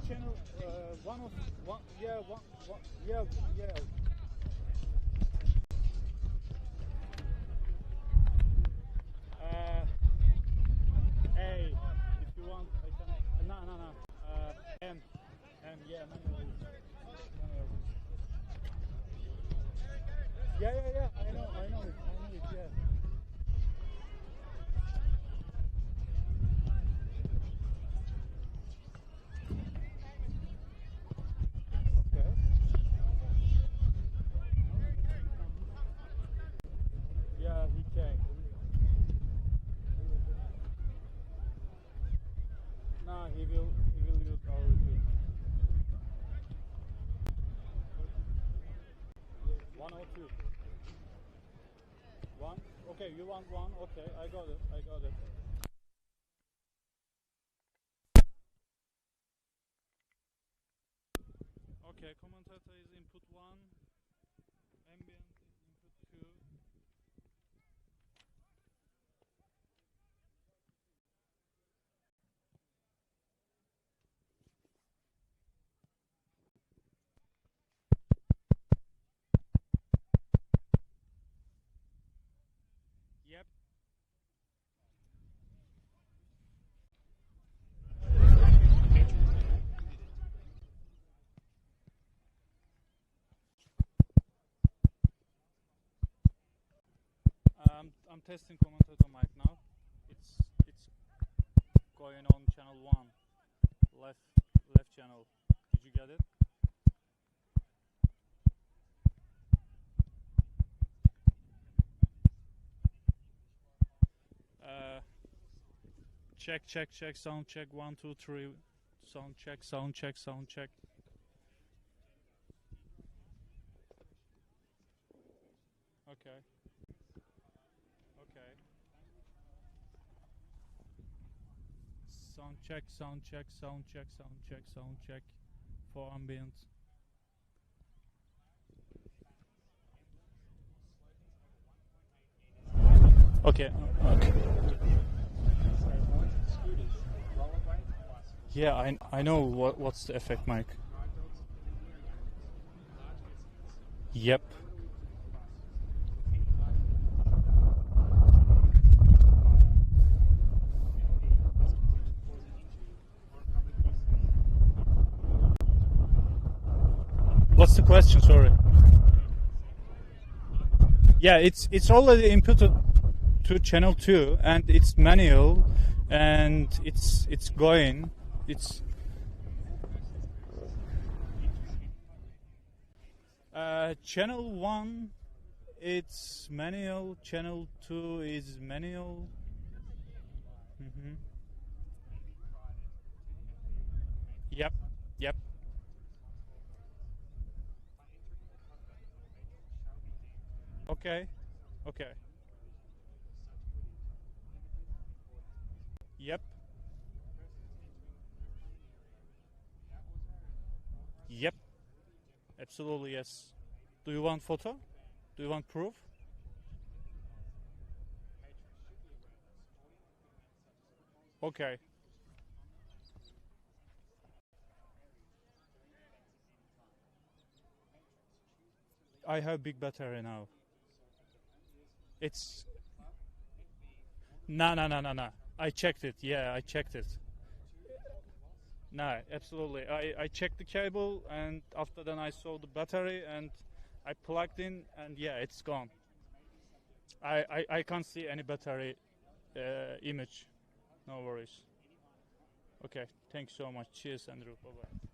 channel, one of one, yeah, one, yeah, yeah. Hey, if you want, I can. No. Yeah, manual. Yeah. I know it. Yeah. Okay. Yeah, he can. Nah, he will use our repeat. 102. One. Okay, you want one? Okay, I got it. Okay, commentator is input 1, ambient is input 2. Yep. I'm testing commentator mic now. It's going on channel 1, left channel. Did you get it? Check, sound check, 1, 2, 3, sound check. Okay. Sound check for ambient. Okay. Yeah, I know what's the effect mic. Yep. What's the question? Sorry. Yeah, it's already inputted to channel 2 and it's manual and it's going. It's channel 1 it's manual, channel 2 is manual. Yep. Okay. Yep. Absolutely, yes. Do you want photo? Do you want proof? Okay. I have big battery now. It's no. I checked it. Yeah, I checked it. No, absolutely. I checked the cable and after then I saw the battery and I plugged in and yeah, it's gone. I can't see any battery image. No worries. Okay, thanks so much. Cheers, Andrew. Bye-bye.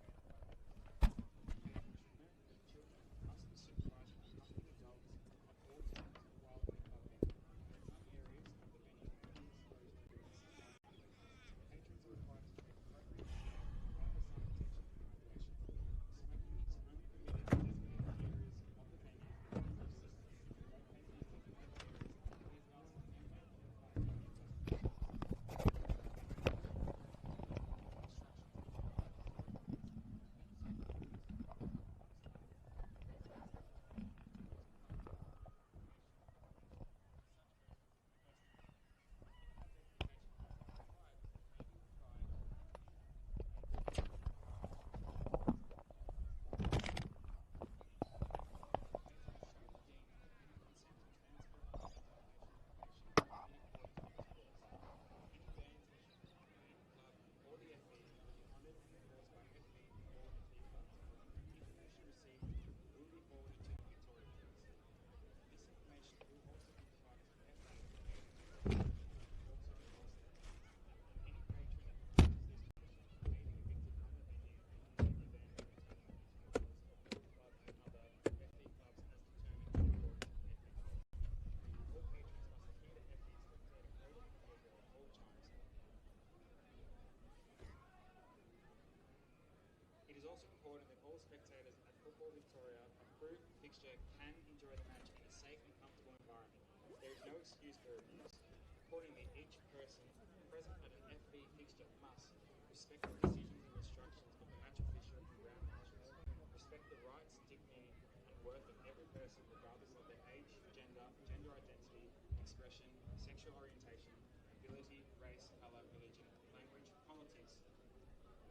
crew fixture can enjoy the match in a safe and comfortable environment. There is no excuse for abuse. Accordingly, each person present at an FB fixture must respect the decisions and instructions of the match official and ground marshals, respect the rights, dignity, and worth of every person regardless of their age, gender identity, expression, sexual orientation, ability, race, colour, religion, language, politics,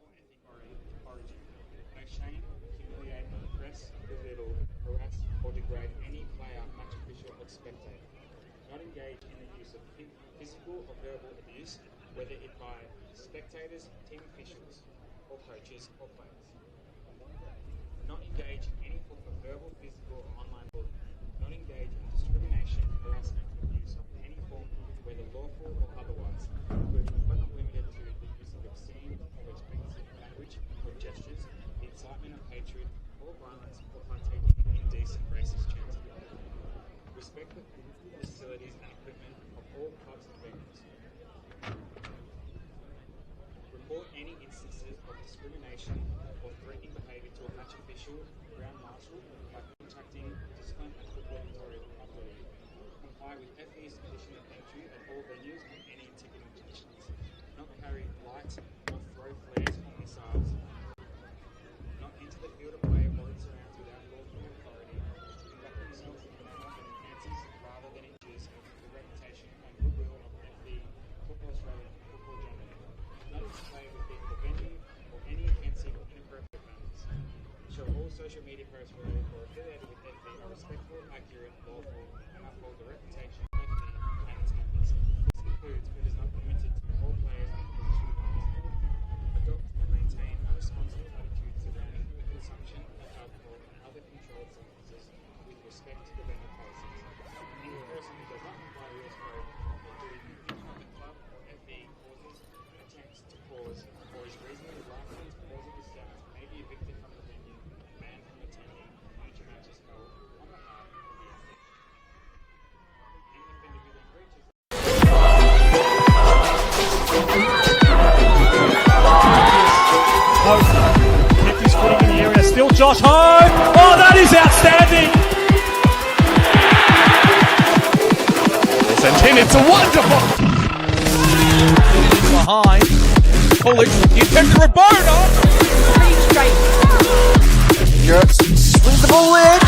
or ethnic origin. No shame, humiliate, oppress, belittle, harass, or degrade any player, match official, or spectator. Not engage in the use of physical or verbal abuse, whether it by spectators, team officials, or coaches, or players. Not engage in any form of verbal, physical, or online bullying. Not engage in discrimination, harassment, or abuse of any form, whether lawful or otherwise, including but not limited to the use of obscene or explicit language or gestures, the incitement of hatred or violence, or partaking in indecent racist chanting. Respect the facilities and equipment of all clubs and venues. Report any instances of discrimination or threatening behaviour to a match official, ground marshal, by contacting discipline and football authority. Comply with FE's condition of entry at all venues and any ticketing conditions. Not carry lights or throw flares or missiles. Not enter the field of play or its surrounds without lawful authority. Conduct yourself in a manner that enhances rather than injures the reputation and goodwill of FE, Football Australia, and football generally. Not display within the venue or any offensive or inappropriate manners. Ensure all social media posts related or affiliated with FE are respectful, accurate, lawful, and uphold the reputation of FE and its members. This includes, but is not limited to, all players and position partners. Adopt and maintain a responsible attitude surrounding the consumption of alcohol and other controlled substances with respect to the venue policies. Any person who does not comply with this code or do anything of the club or FE causes, attempts to cause, or is reasonably likely to cause a disturbance may be evicted from the venue and banned from attending future matches held on behalf of the FE. Any offender who then breaches Kept his footing in the area. Still Josh Home. Oh, that is outstanding. Sent in. It's a wonderful. Behind. Pulich. You kept the Rabona. Gertz swings the ball in.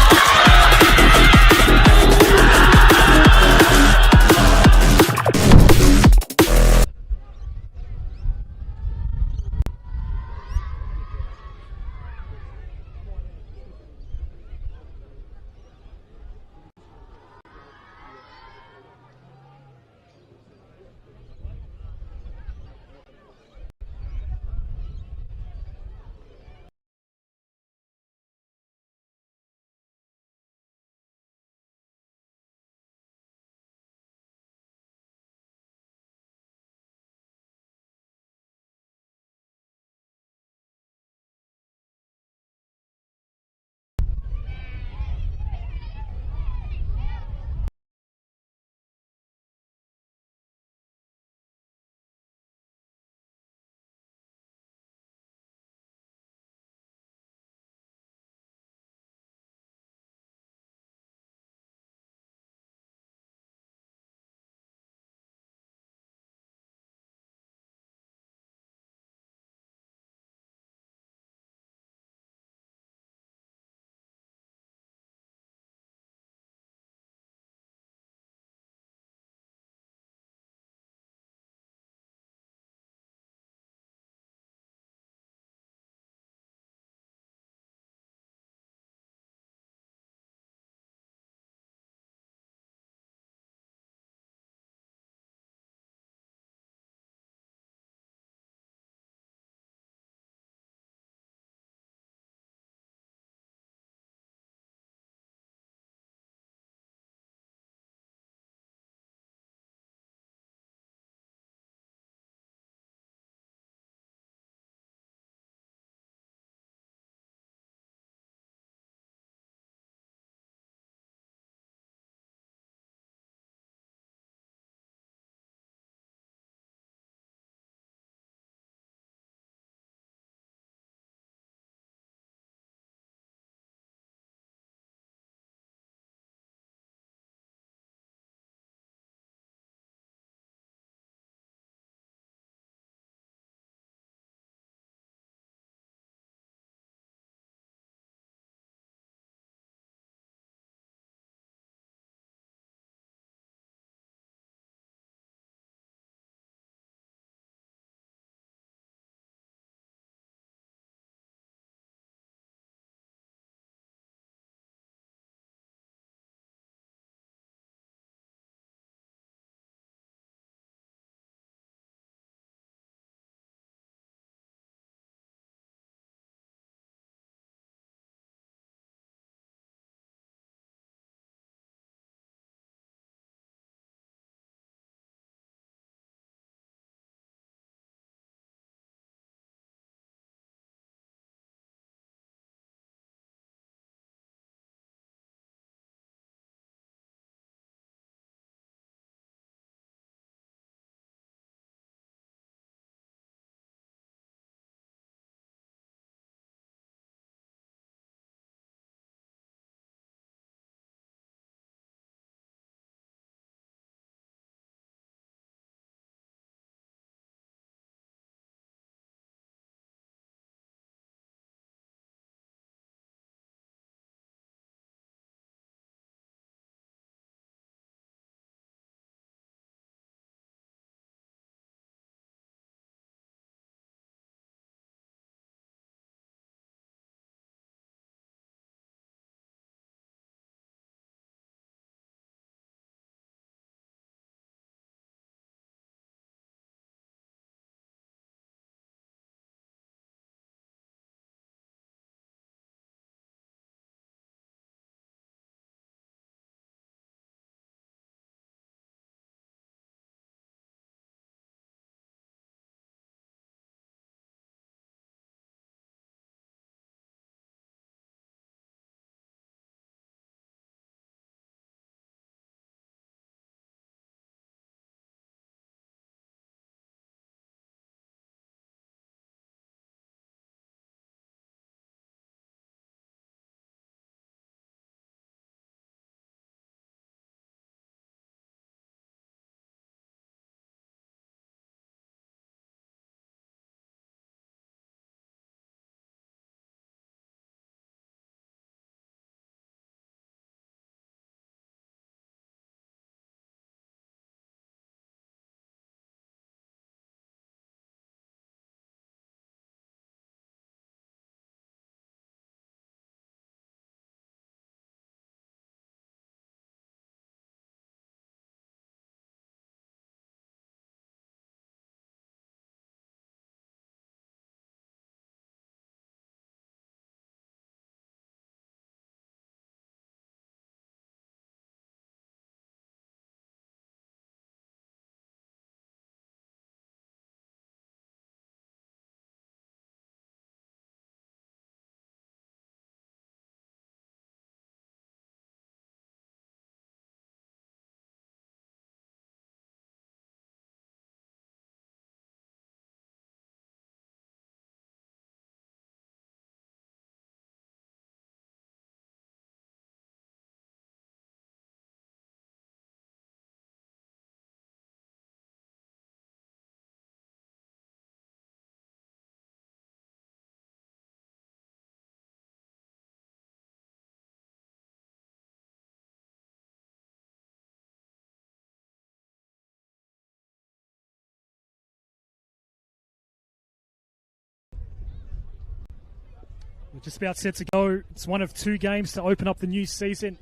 We're just about set to go. It's one of two games to open up the new season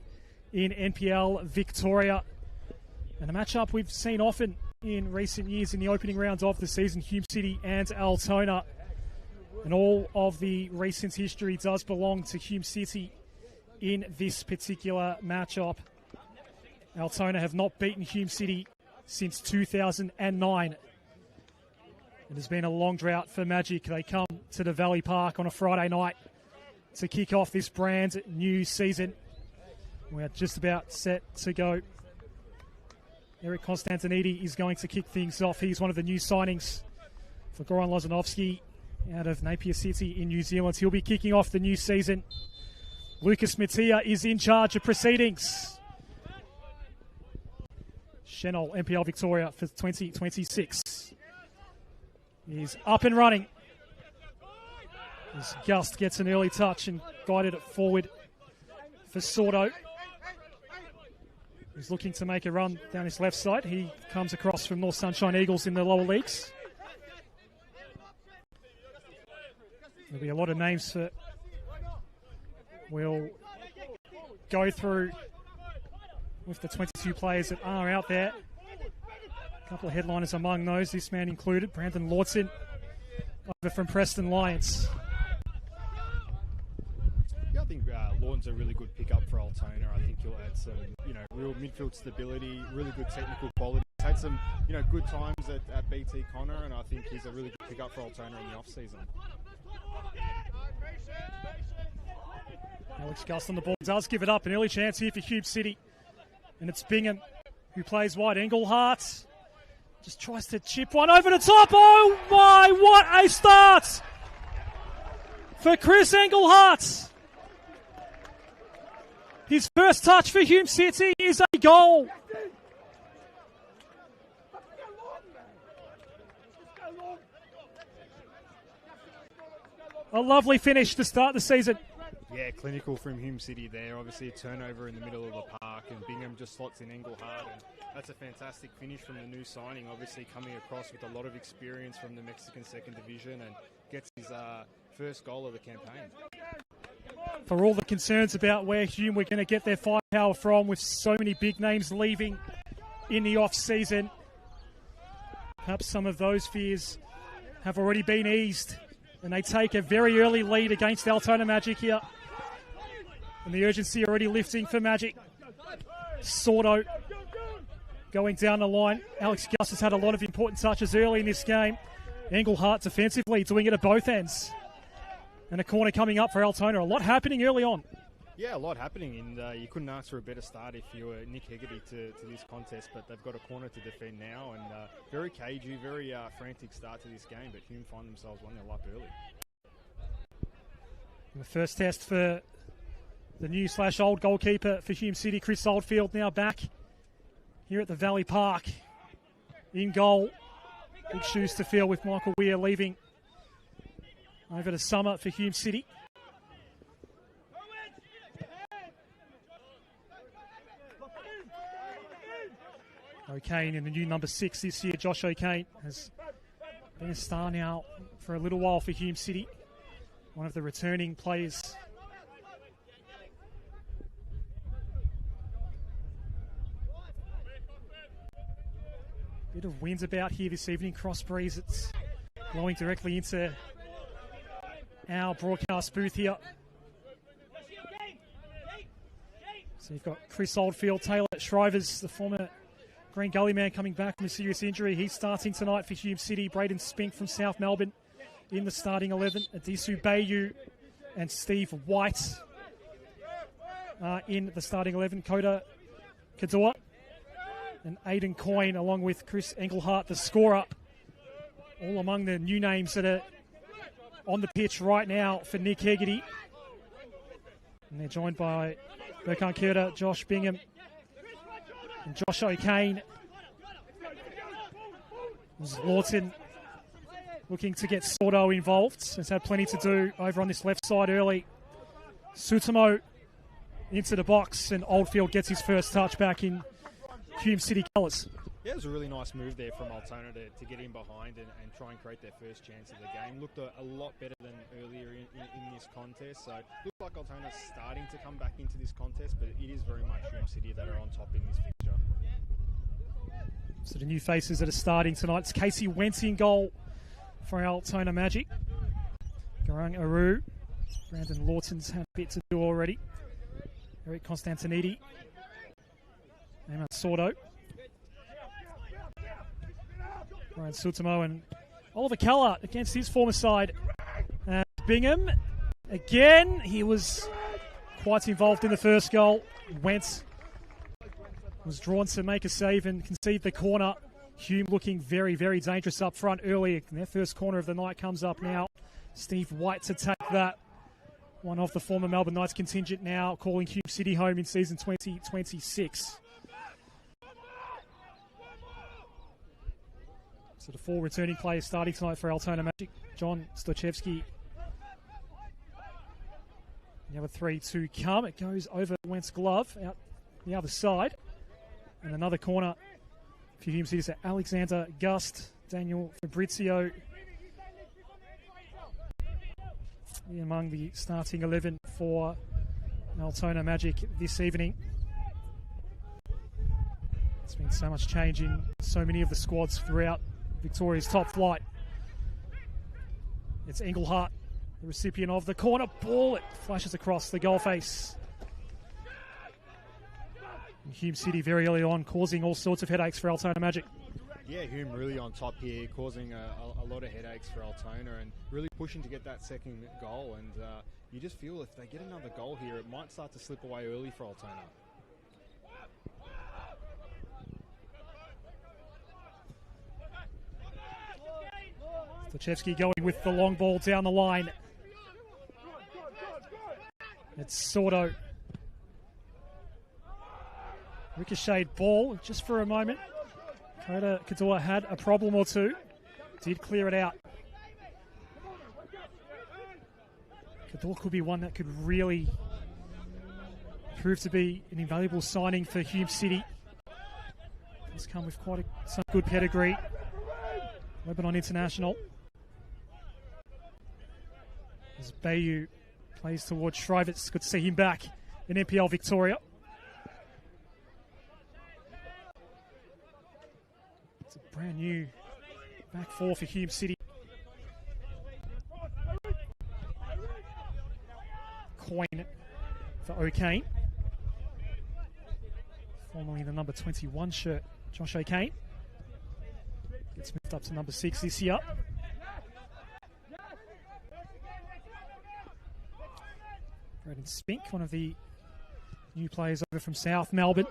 in NPL Victoria. And a matchup we've seen often in recent years in the opening rounds of the season, Hume City and Altona. And all of the recent history does belong to Hume City in this particular matchup. Altona have not beaten Hume City since 2009. It has been a long drought for Magic. They come to the Valley Park on a Friday night to kick off this brand new season. We're just about set to go. Eric Konstantinidis is going to kick things off. He's one of the new signings for Goran Lozanovsky out of Napier City in New Zealand. He'll be kicking off the new season. Lucas Mattia is in charge of proceedings. Senol NPL Victoria for 2026 is up and running. As Gust gets an early touch and guided it forward for Sordo. He's looking to make a run down his left side. He comes across from North Sunshine Eagles in the lower leagues. There'll be a lot of names that we'll go through with the 22 players that are out there. A couple of headliners among those, this man included, Brandon Lordson, over from Preston Lions. Yeah, I think Lorne's a really good pickup for Altona. I think he'll add some, real midfield stability, really good technical quality. He's had some, good times at BT Connor, and I think he's a really good pickup for Altona in the off-season. Alex Gust on the ball does give it up. An early chance here for Hume City. And it's Bingham who plays wide. Engelhardt just tries to chip one over the top. Oh my, what a start for Chris Engelhardt. His first touch for Hume City is a goal. A lovely finish to start the season. Yeah, clinical from Hume City there. Obviously a turnover in the middle of the park, and Bingham just slots in Engelhardt, and that's a fantastic finish from the new signing. Obviously coming across with a lot of experience from the Mexican second division, and gets his first goal of the campaign. For all the concerns about where Hume were going to get their firepower from, with so many big names leaving in the off-season, perhaps some of those fears have already been eased, and they take a very early lead against Altona Magic here. And the urgency already lifting for Magic. Sordo going down the line. Alex Gust has had a lot of important touches early in this game. Engelhardt defensively doing it at both ends. And a corner coming up for Altona. A lot happening early on. Yeah, a lot happening, and you couldn't ask for a better start if you were Nick Hegarty to this contest, but they've got a corner to defend now, and very cagey, very frantic start to this game, but Hume find themselves 1-0 up early. The first test for the new/old goalkeeper for Hume City, Chris Oldfield, now back here at the Valley Park in goal. Big shoes to fill with Michael Weir leaving over the summer for Hume City. O'Kane in the new number 6 this year. Josh O'Kane has been a star now for a little while for Hume City. One of the returning players. Bit of wind about here this evening, cross breeze. It's blowing directly into our broadcast booth here. So you've got Chris Oldfield, Taylor Shrivers, the former Green Gully man, coming back from a serious injury. He's starting tonight for Hume City. Braden Spink from South Melbourne in the starting 11. Adisu Bayu and Steve White in the starting 11. Koda Kadua and Aidan Coyne, along with Chris Engelhardt, the scorer, all among the new names that are on the pitch right now for Nick Hegarty. And they're joined by Berkan Kurta, Josh Bingham, and Josh O'Kane. Lawton looking to get Sordo involved. Has had plenty to do over on this left side early. Sutamo into the box, and Oldfield gets his first touch back in Hume City colours. Yeah, it was a really nice move there from Altona to get in behind and try and create their first chance of the game. Looked a lot better than earlier in this contest. So it looked like Altona's starting to come back into this contest, but it is very much Hume City that are on top in this fixture. So the new faces that are starting tonight. It's Casey Wentz in goal for Altona Magic. Garang Aru. Brandon Lawton's had a bit to do already. Eric Constantinidi. Emma Sordo. Brian Sutamo and Oliver Callart against his former side. Bingham, again, he was quite involved in the first goal. Wentz was drawn to make a save and concede the corner. Hume looking very, very dangerous up front early. And their first corner of the night comes up now. Steve White to take that. One of the former Melbourne Knights contingent now calling Hume City home in season 2026. So the 4 returning players starting tonight for Altona Magic. John Stochevsky. The other 3 to come. It goes over Wentz glove out the other side. And another corner for Hume City. So Alexander Gust, Daniel Fabrizio. Among the starting 11 for Altona Magic this evening. There's been so much change in so many of the squads throughout Victoria's top flight. It's Engelhardt, the recipient of the corner ball. It flashes across the goal face. And Hume City very early on causing all sorts of headaches for Altona Magic. Yeah, Hume really on top here, causing a lot of headaches for Altona and really pushing to get that second goal. And you just feel if they get another goal here, it might start to slip away early for Altona. Stochevsky going with the long ball down the line. It's Sordo. Ricocheted ball just for a moment. Kota Katoa had a problem or two. Did clear it out. Katoa could be one that could really prove to be an invaluable signing for Hume City. He's come with some good pedigree. Lebanon international. As Bayou plays towards Shrivets. Good to see him back in NPL Victoria. It's a brand new back 4 for Hume City. Coin for O'Kane. Formerly the number 21 shirt, Josh O'Kane. Gets moved up to number 6 this year. Braden Spink, one of the new players over from South Melbourne.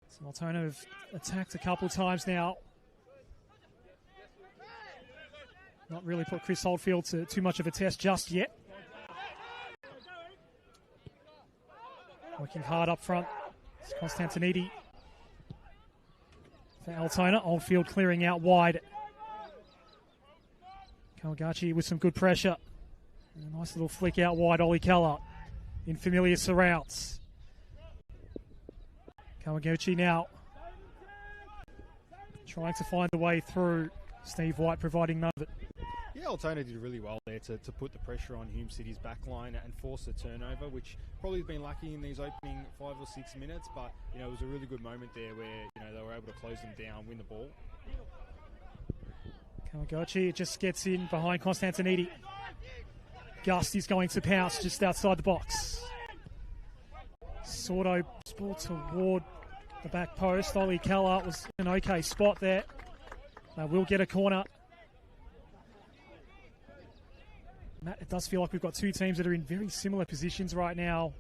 So Altona have attacked a couple times now. Not really put Chris Holdfield to too much of a test just yet. Working hard up front. It's Constantinidi for Altona. Oldfield clearing out wide. Kawagachi with some good pressure. And a nice little flick out wide. Ollie Keller in familiar surrounds. Kawagachi now trying to find the way through. Steve White providing none of it. Yeah, Altona did really well there to put the pressure on Hume City's back line and force a turnover, which probably has been lacking in these opening 5 or 6 minutes. But it was a really good moment there where they were able to close them down, win the ball. Kawagachi just gets in behind Constantinidi. Gust is going to pounce just outside the box. Sordo ball toward the back post. Ollie Keller was an okay spot there. We'll get a corner. Matt, it does feel like we've got 2 teams that are in very similar positions right now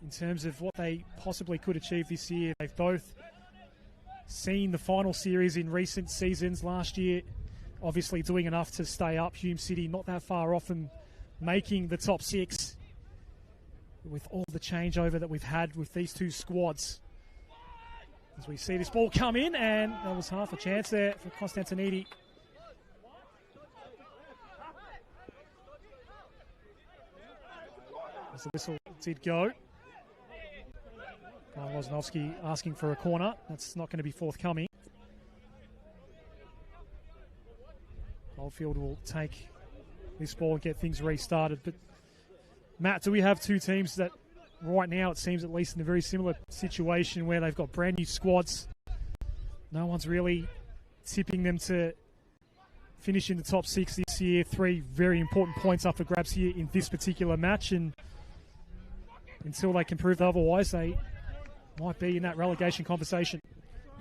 in terms of what they possibly could achieve this year. They've both seen the final series in recent seasons. Last year, obviously doing enough to stay up. Hume City not that far off from making the top 6 with all the changeover that we've had with these 2 squads. As we see this ball come in, and there was half a chance there for Constantinidi. as the whistle did go. Loznovsky asking for a corner. That's not going to be forthcoming. Oldfield will take this ball and get things restarted. But Matt, do we have two teams that right now, it seems at least in a very similar situation where they've got brand new squads? No one's really tipping them to finish in the top six this year. Three very important points up for grabs here in this particular match, and until they can prove otherwise, they might be in that relegation conversation.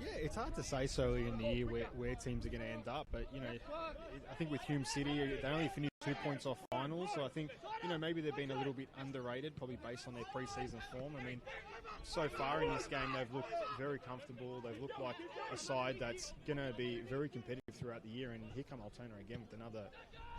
Yeah, it's hard to say so early in the year where teams are going to end up, but I think with Hume City, they only finished 2 points off finals, so I think maybe they've been a little bit underrated, probably based on their pre-season form. I mean, so far in this game, they've looked very comfortable. They've looked like a side that's going to be very competitive throughout the year, and here come Altona again with another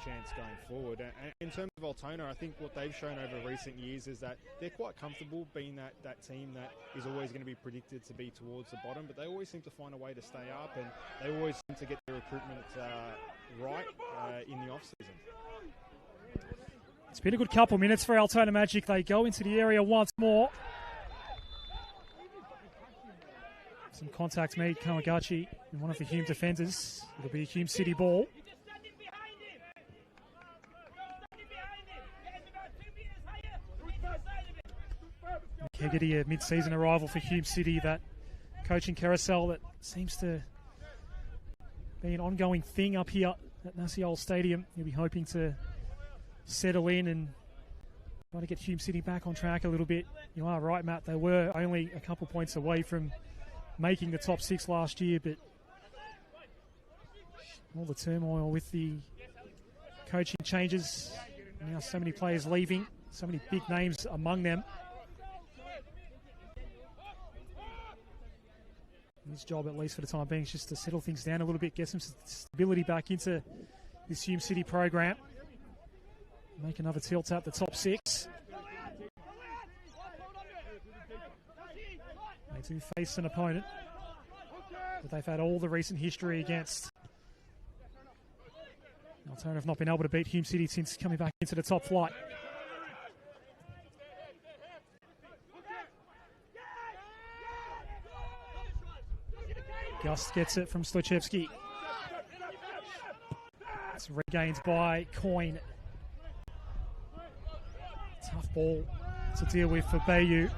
chance going forward. And in terms of Altona, I think what they've shown over recent years is that they're quite comfortable being that team that is always going to be predicted to be towards the bottom, but they always seem to find a way to stay up, and they always seem to get their recruitment right in the off-season. It's been a good couple of minutes for Altona Magic. They go into the area once more. Some contact made, Kawagachi, and one of the Hume defenders. It'll be a Hume City ball. Keggedy, a mid-season arrival for Hume City, that coaching carousel that seems to be an ongoing thing up here at Nasiol Stadium. He'll be hoping to settle in and try to get Hume City back on track a little bit. You are right, Matt. They were only a couple points away from making the top six last year, but all the turmoil with the coaching changes, now so many players leaving, so many big names among them. His job, at least for the time being, is just to settle things down a little bit, get some stability back into this Hume City program. Make another tilt at the top six. They do face an opponent that they've had all the recent history against. Altona have not been able to beat Hume City since coming back into the top flight. Gust gets it from Sluchevsky. It's regained by Coyne. Tough ball to deal with for Bayou.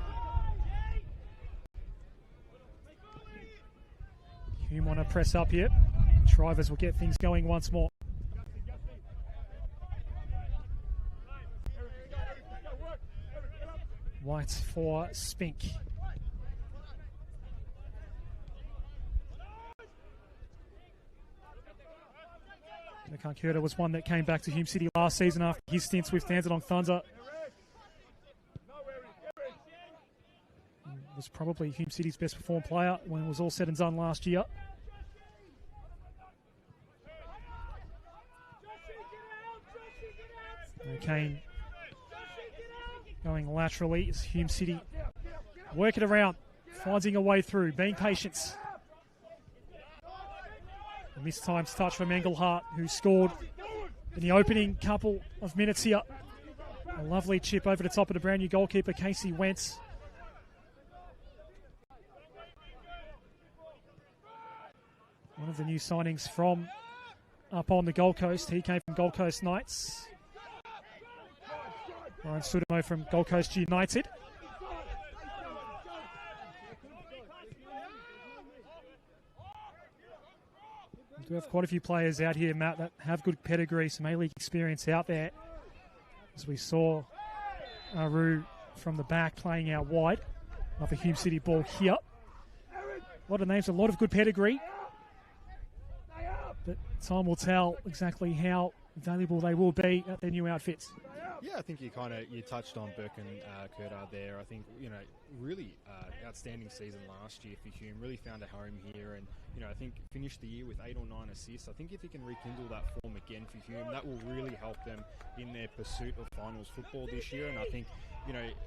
Hume want to press up here. Shrivers will get things going once more. White for Spink. Kankura was one that came back to Hume City last season after his stints with Dandenong Thunder. Was probably Hume City's best performed player when it was all said and done last year. Kane going laterally as Hume City work it around, finding a way through, being patient. A mistimed touch from Engelhardt, who scored in the opening couple of minutes here. A lovely chip over the top of the brand new goalkeeper, Casey Wentz. One of the new signings from up on the Gold Coast. He came from Gold Coast Knights. Ryan Sudamo from Gold Coast United. We do have quite a few players out here, Matt, that have good pedigree, some A-League experience out there. As we saw Aru from the back playing out wide. Another Hume City ball here. A lot of names, a lot of good pedigree. But time will tell exactly how valuable they will be at their new outfits. Yeah, I think you touched on Burke and Kurtar there. I think, really outstanding season last year for Hume. Really found a home here, and I think finished the year with 8 or 9 assists. I think if he can rekindle that form again for Hume, that will really help them in their pursuit of finals football this year. And I think,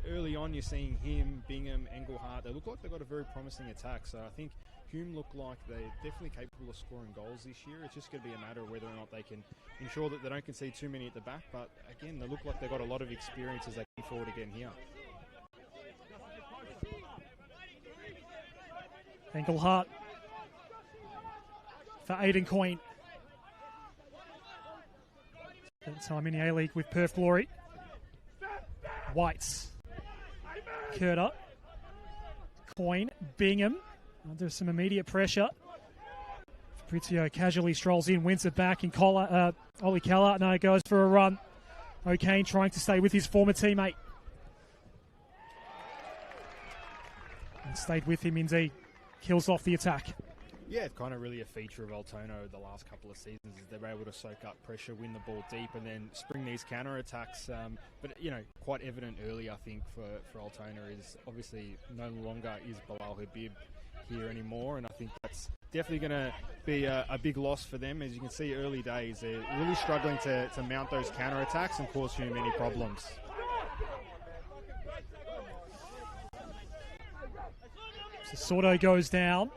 early on you're seeing him, Bingham, Engelhardt. They look like they've got a very promising attack. So I think, Hume look like they're definitely capable of scoring goals this year. It's just going to be a matter of whether or not they can ensure that they don't concede too many at the back. But again, they look like they've got a lot of experience as they come forward again here. Engelhardt for Aiden Coyne. Spent time in the A-League with Perth Glory. Whites. Curter. Coyne. Bingham. Under some immediate pressure. Fabrizio casually strolls in, wins it back, and Ollie Keller goes for a run. O'Kane trying to stay with his former teammate. And stayed with him indeed. Kills off the attack. Yeah, it's kind of really a feature of Altona over the last couple of seasons is they're able to soak up pressure, win the ball deep, and then spring these counterattacks. But, quite evident early, I think, for Altona is obviously no longer is Bilal Habib here anymore, and I think that's definitely going to be a big loss for them. As you can see, early days, they're really struggling to mount those counterattacks and cause Hume any problems. Soto goes down.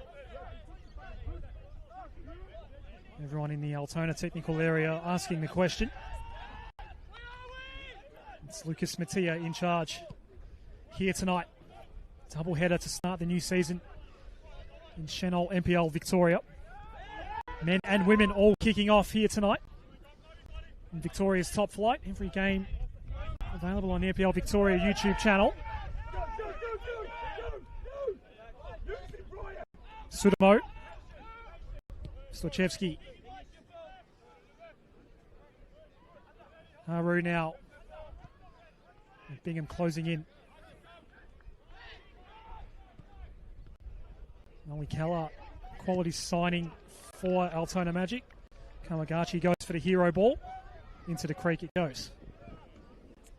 Everyone in the Altona technical area asking the question. It's Lucas Mattia in charge here tonight. Double header to start the new season in Senol NPL Victoria. Men and women all kicking off here tonight in Victoria's top flight. Every game available on the NPL Victoria YouTube channel. Sudamo. Stochevsky. Haru now. Bingham closing in. Ollie Keller, quality signing for Altona Magic. Kawagachi goes for the hero ball. Into the creek it goes.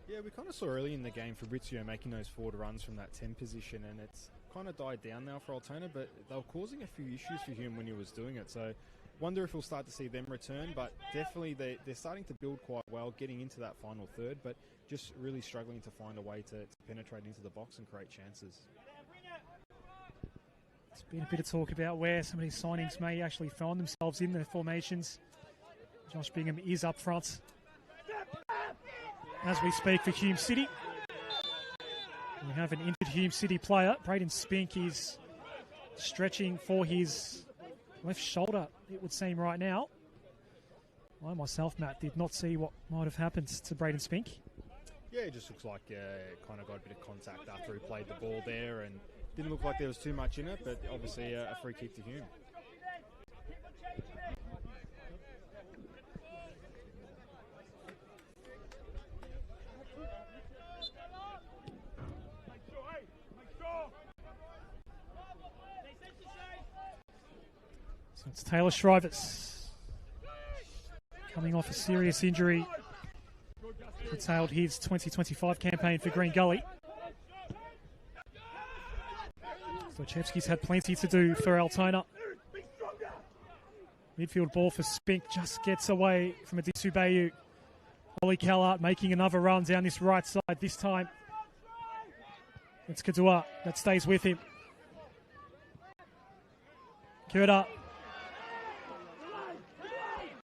Yeah, we kind of saw early in the game Fabrizio making those forward runs from that 10 position, and it's kind of died down now for Altona, but they were causing a few issues for him when he was doing it. So wonder if we'll start to see them return, but definitely they're starting to build quite well, getting into that final third, but just really struggling to find a way to penetrate into the box and create chances. There's been a bit of talk about where some of these signings may actually find themselves in their formations. Josh Bingham is up front as we speak for Hume City. We have an injured Hume City player. Braden Spink is stretching for his left shoulder, it would seem right now. I myself, Matt, did not see what might have happened to Braden Spink. Yeah, it just looks like kind of got a bit of contact after he played the ball there, and didn't look like there was too much in it, but obviously a free kick to Hume. So it's Taylor Shrivers coming off a serious injury. Curtailed his 2025 campaign for Green Gully. Stochevsky's had plenty to do for Altona. Midfield ball for Spink, just gets away from Adisu Bayu. Ollie Keller making another run down this right side. This time it's Kadua that stays with him. Kurta.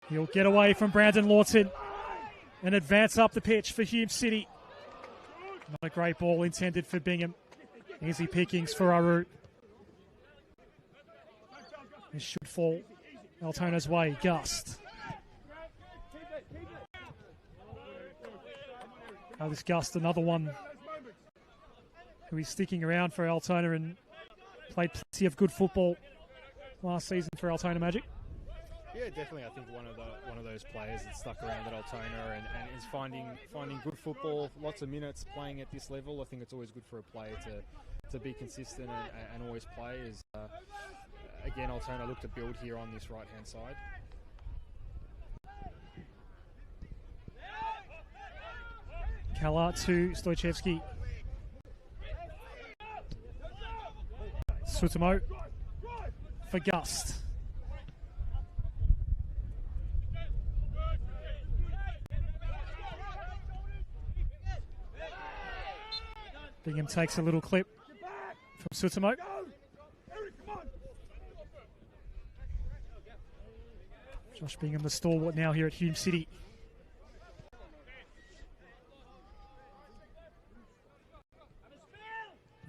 He'll get away from Brandon Lawton and advance up the pitch for Hume City. Not a great ball intended for Bingham. Easy pickings for Aru. This should fall Altona's way. Gust. This Gust, another one who is sticking around for Altona and played plenty of good football last season for Altona Magic. Yeah, definitely. I think one of those players that stuck around at Altona and is finding good football, lots of minutes playing at this level. I think it's always good for a player to be consistent and always play. Again, Altona look to build here on this right-hand side. Keller to Stochevsky. Sutamo for Gust. Bingham takes a little clip from Sutamo. Josh Bingham, the stalwart now here at Hume City.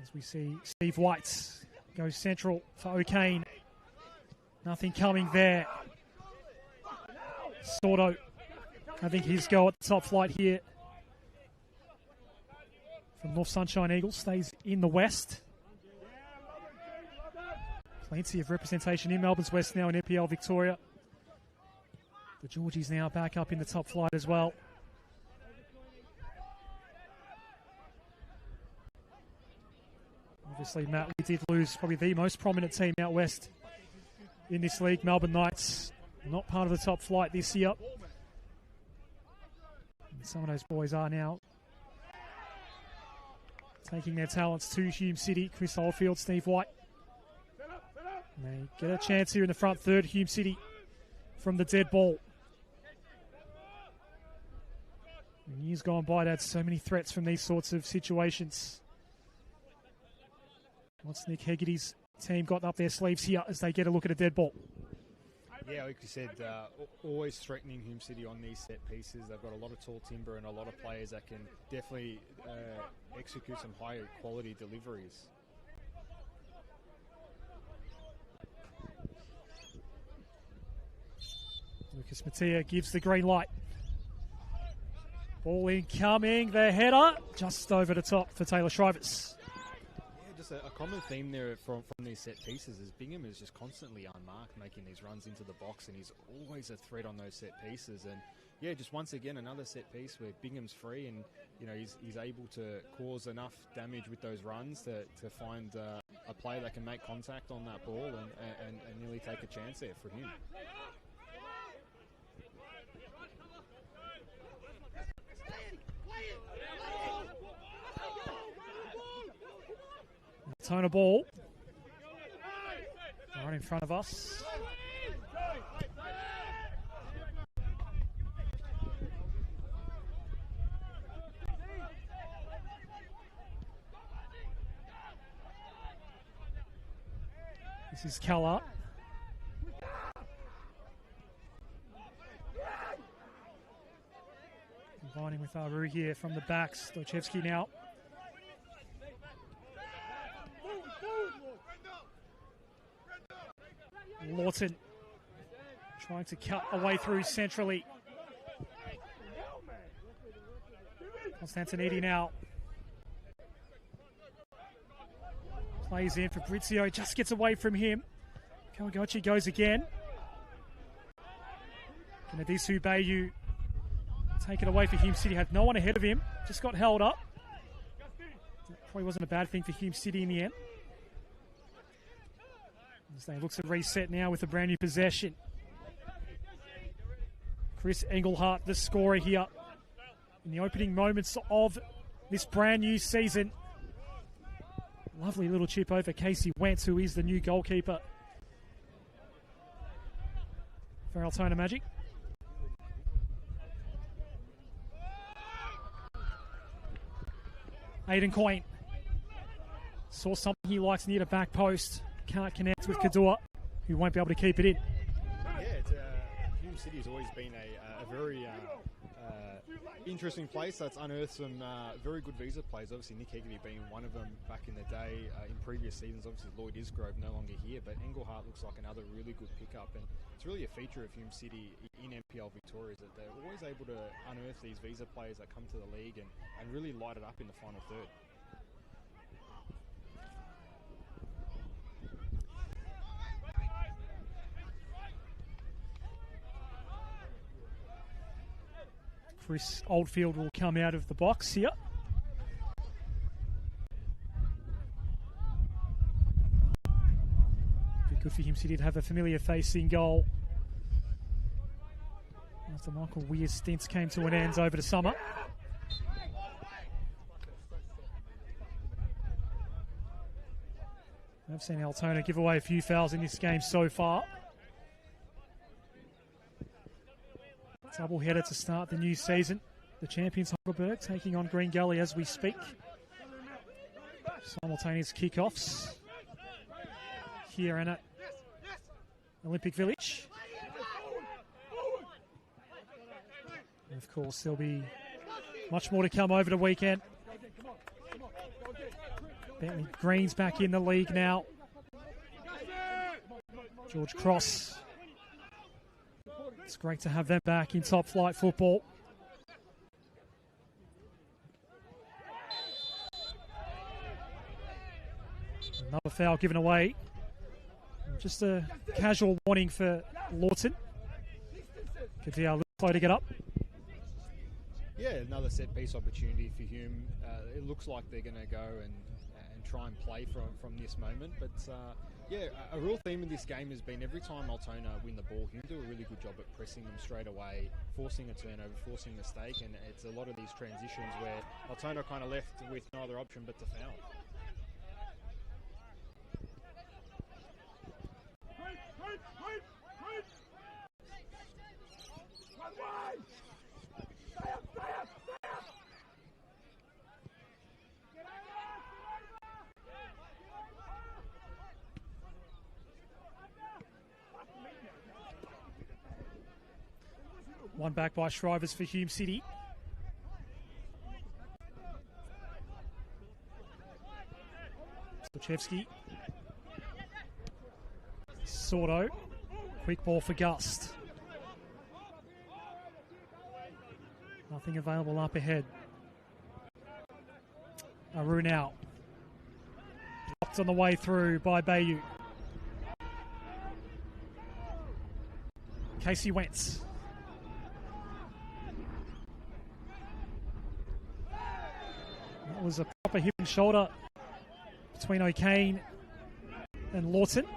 As we see Steve White goes central for O'Kane. Nothing coming there. Sordo having his go at the top flight here. From North Sunshine Eagles, stays in the west. Plenty of representation in Melbourne's west now in NPL Victoria. The Georgies now back up in the top flight as well. Obviously, Matt, we did lose probably the most prominent team out west in this league, Melbourne Knights. Not part of the top flight this year. And some of those boys are now taking their talents to Hume City. Chris Oldfield, Steve White. And they get a chance here in the front third, Hume City, from the dead ball. In years gone by, they had so many threats from these sorts of situations. What's Nick Hegarty's team got up their sleeves here as they get a look at a dead ball? Yeah, like you said, always threatening Hume City on these set pieces. They've got a lot of tall timber and a lot of players that can definitely execute some higher quality deliveries. Lucas Mattia gives the green light. Ball incoming, the header just over the top for Taylor Shrivers. Just a common theme there from these set pieces is Bingham is just constantly unmarked, making these runs into the box, and he's always a threat on those set pieces. And yeah, just once again another set piece where Bingham's free, and you know he's able to cause enough damage with those runs to find a player that can make contact on that ball and nearly take a chance there for him. Altona ball. Right in front of us. This is Keller. Combining with Aru here from the backs. Stochevsky now. Lawton trying to cut away through centrally. Constantinidi now. Plays in for Brizio, just gets away from him. Kawagochi goes again. Kanadisu Bayu take it away for Hume City. Had no one ahead of him, just got held up. Probably wasn't a bad thing for Hume City in the end. As they look to reset now with a brand new possession. Chris Engelhardt, the scorer here in the opening moments of this brand new season. Lovely little chip over Casey Wentz, who is the new goalkeeper for Altona Magic. Aidan Coyne saw something he likes near the back post. Can't connect with Kadua, who won't be able to keep it in. Yeah, Hume City has always been a very interesting place that's unearthed some very good visa players. Obviously, Nick Hegarty being one of them back in the day. In previous seasons, obviously Lloyd Isgrove no longer here, but Engelhardt looks like another really good pickup, and it's really a feature of Hume City in NPL Victoria is that they're always able to unearth these visa players that come to the league and really light it up in the final third. Chris Oldfield will come out of the box here. Be good for Hume City to have a familiar face in goal after Michael Weir's stints came to an end over the summer. I've seen Altona give away a few fouls in this game so far. Double header to start the new season. The champions Heidelberg taking on Green Gully as we speak. Simultaneous kickoffs here in Olympic Village. And of course, there'll be much more to come over the weekend. Bentley Green's back in the league now. George Cross. It's great to have them back in top flight football. Another foul given away. Just a casual warning for Lawton. Kadir looks slow to get up. Yeah, another set-piece opportunity for Hume. It looks like they're going to go and try and play from this moment. But, yeah, a real theme of this game has been every time Altona win the ball, Hume do a really good job at pressing them straight away, forcing a turnover, forcing a mistake, and it's a lot of these transitions where Altona kind of left with no other option but to foul. One back by Shrivers for Hume City. Stochevsky. Sordo. Quick ball for Gust. Nothing available up ahead. Aru now. Blocked on the way through by Bayou. Casey Wentz. That was a proper hip and shoulder between O'Kane and Lawton.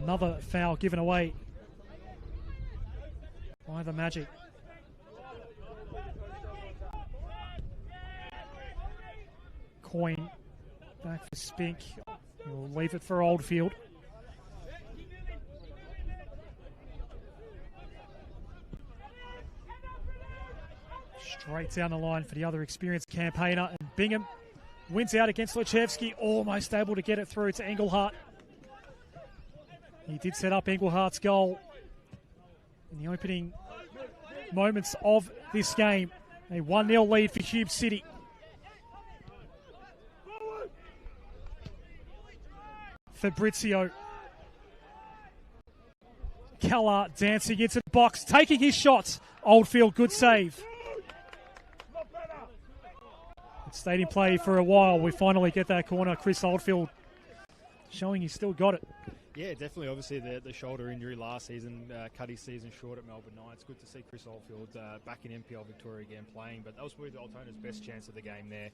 Another foul given away by the Magic. Coyne back for Spink. He'll leave it for Oldfield. Straight down the line for the other experienced campaigner, and Bingham wins out against Stochevsky, almost able to get it through to Engelhardt. He did set up Englehart's goal in the opening moments of this game. A 1-0 lead for Hume City. Fabrizio. Keller dancing into the box, taking his shots. Oldfield, good save. It stayed in play for a while. We finally get that corner. Chris Oldfield showing he's still got it. Yeah, definitely. Obviously, the shoulder injury last season cut his season short at Melbourne Knights. Good to see Chris Oldfield back in NPL Victoria again playing, but that was probably the Altona's best chance of the game there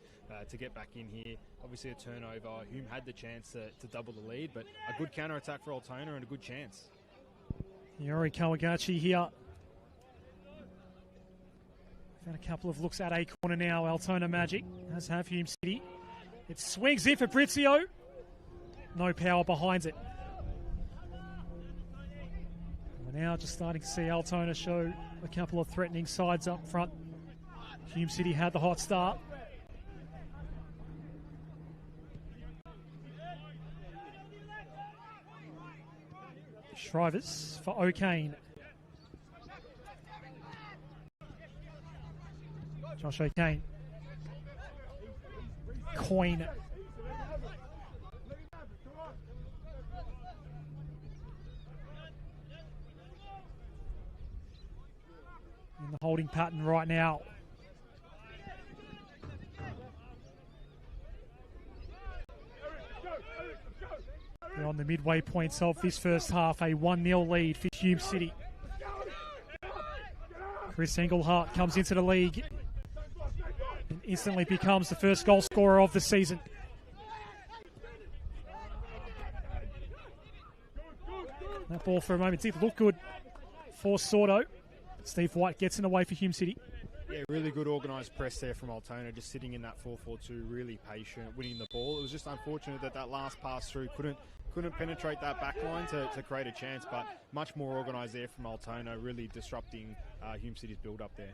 to get back in here. Obviously, a turnover. Hume had the chance to double the lead, but a good counter-attack for Altona and a good chance. Yori Kawagachi here. Had a couple of looks at a corner now. Altona Magic, as have Hume City. It swings in for Fabrizio. No power behind it. We're now just starting to see Altona show a couple of threatening sides up front. Hume City had the hot start. Shrivers for O'Kane. Josh O'Kane. Coyne. In the holding pattern right now. We're on the midway points of this first half. A 1-0 lead for Hume City. Chris Engelhardt comes into the league and instantly becomes the first goal scorer of the season. That ball for a moment did look good for Sordo. Steve White gets in the way for Hume City. Yeah, really good organised press there from Altona, just sitting in that 4-4-2, really patient, winning the ball. It was just unfortunate that last pass through couldn't penetrate that back line to create a chance, but much more organised there from Altona, really disrupting Hume City's build-up there.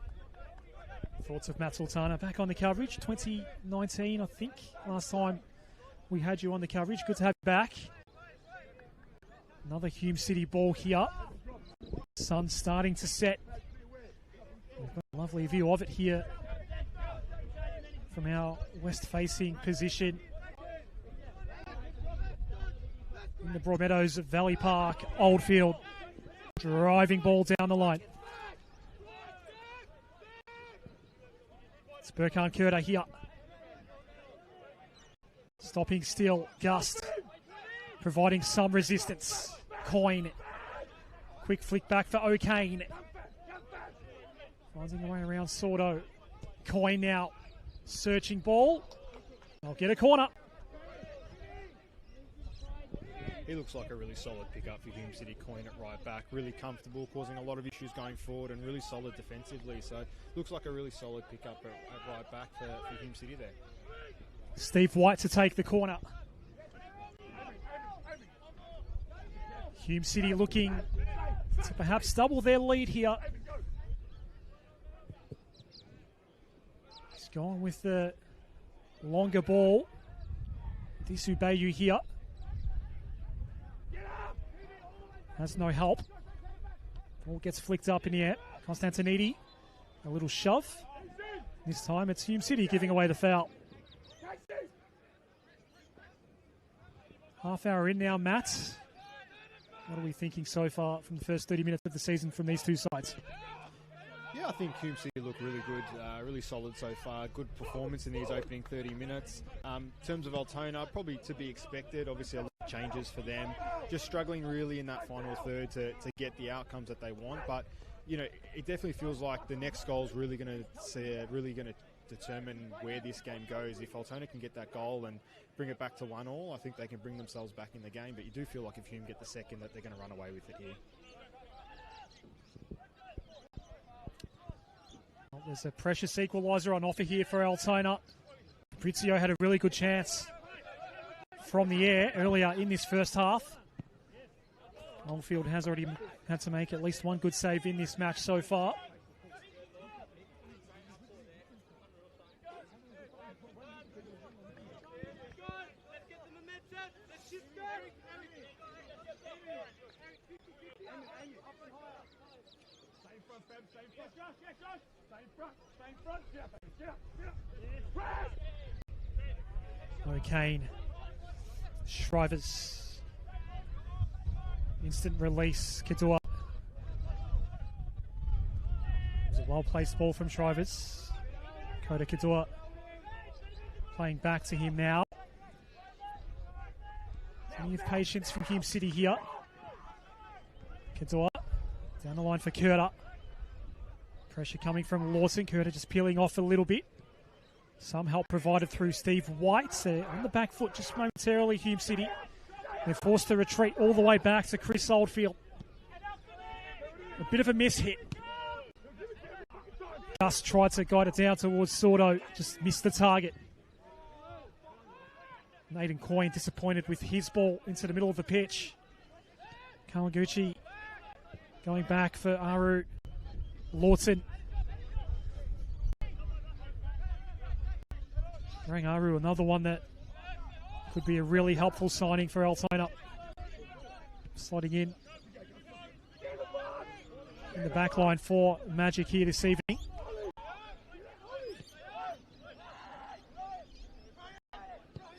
Thoughts of Matt Sultana back on the coverage. 2019, I think, last time we had you on the coverage. Good to have you back. Another Hume City ball here. Sun's starting to set. We've got a lovely view of it here from our west-facing position in the Broadmeadows Valley Park, Oldfield. Driving ball down the line. It's Burkhan Kurta here. Stopping still, Gust. Providing some resistance. Coyne. Quick flick back for O'Kane. Finding the way around Sordo. Coyne now. Searching ball. They'll get a corner. He looks like a really solid pickup for Hume City. Coyne at right back, really comfortable, causing a lot of issues going forward and really solid defensively. So looks like a really solid pickup at right back for Hume City there. Steve White to take the corner. Hume City looking to perhaps double their lead here. He's gone with the longer ball. Disu Bayu here. Has no help. Ball gets flicked up in the air. Constantinidi, a little shove. This time it's Hume City giving away the foul. Half hour in now, Matt. What are we thinking so far from the first 30 minutes of the season from these two sides? Yeah, I think Hume City look really good, really solid so far. Good performance in these opening 30 minutes. In terms of Altona, probably to be expected. Obviously, a lot of changes for them. Just struggling really in that final third to get the outcomes that they want. But you know, it definitely feels like the next goal is really going to determine where this game goes. If Altona can get that goal and bring it back to 1-1, I think they can bring themselves back in the game. But you do feel like if Hume get the second, that they're going to run away with it here. Well, there's a precious equaliser on offer here for Altona. Fabrizio had a really good chance from the air earlier in this first half. Oldfield has already had to make at least one good save in this match so far. O'Kane, Shrivers, instant release, Kadua. It was a well-placed ball from Shrivers. Kota Kadua playing back to him now. Plenty of patience from Hume City here. Kadua down the line for Kurta. Pressure coming from Lawson. Kurta just peeling off a little bit. Some help provided through Steve White. On the back foot just momentarily, Hume City. They're forced to retreat all the way back to Chris Oldfield. A bit of a miss hit. Gus tried to guide it down towards Sordo. Just missed the target. Nathan Coyne disappointed with his ball into the middle of the pitch. Kawaguchi going back for Aru. Lawton. Rang Aru, another one that could be a really helpful signing for Altona. Slotting in the back line for Magic here this evening.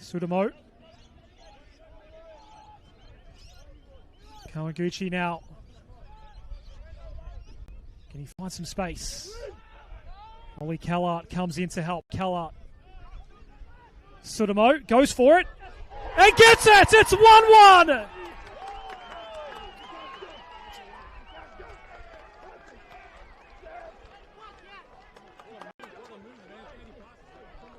Sudamo. Kawaguchi now. Can he find some space? Ollie Callart comes in to help. Callart. Sudamo goes for it and gets it! It's 1-1!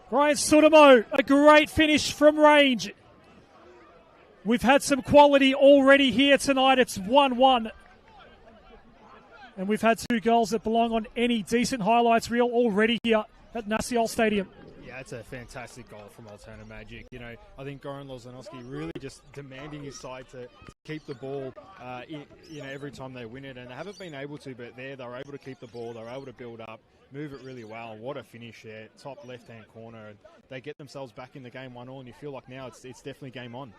Brian Sudamo, a great finish from range. We've had some quality already here tonight. It's 1-1. And we've had two goals that belong on any decent highlights reel already here at Nasiol Stadium. Yeah, it's a fantastic goal from Altona Magic. You know, I think Goran Lozanowski really just demanding his side to keep the ball, every time they win it. And they haven't been able to, but they're able to keep the ball. They're able to build up, move it really well. What a finish there, top left-hand corner. And they get themselves back in the game 1-1, and you feel like now it's definitely game on.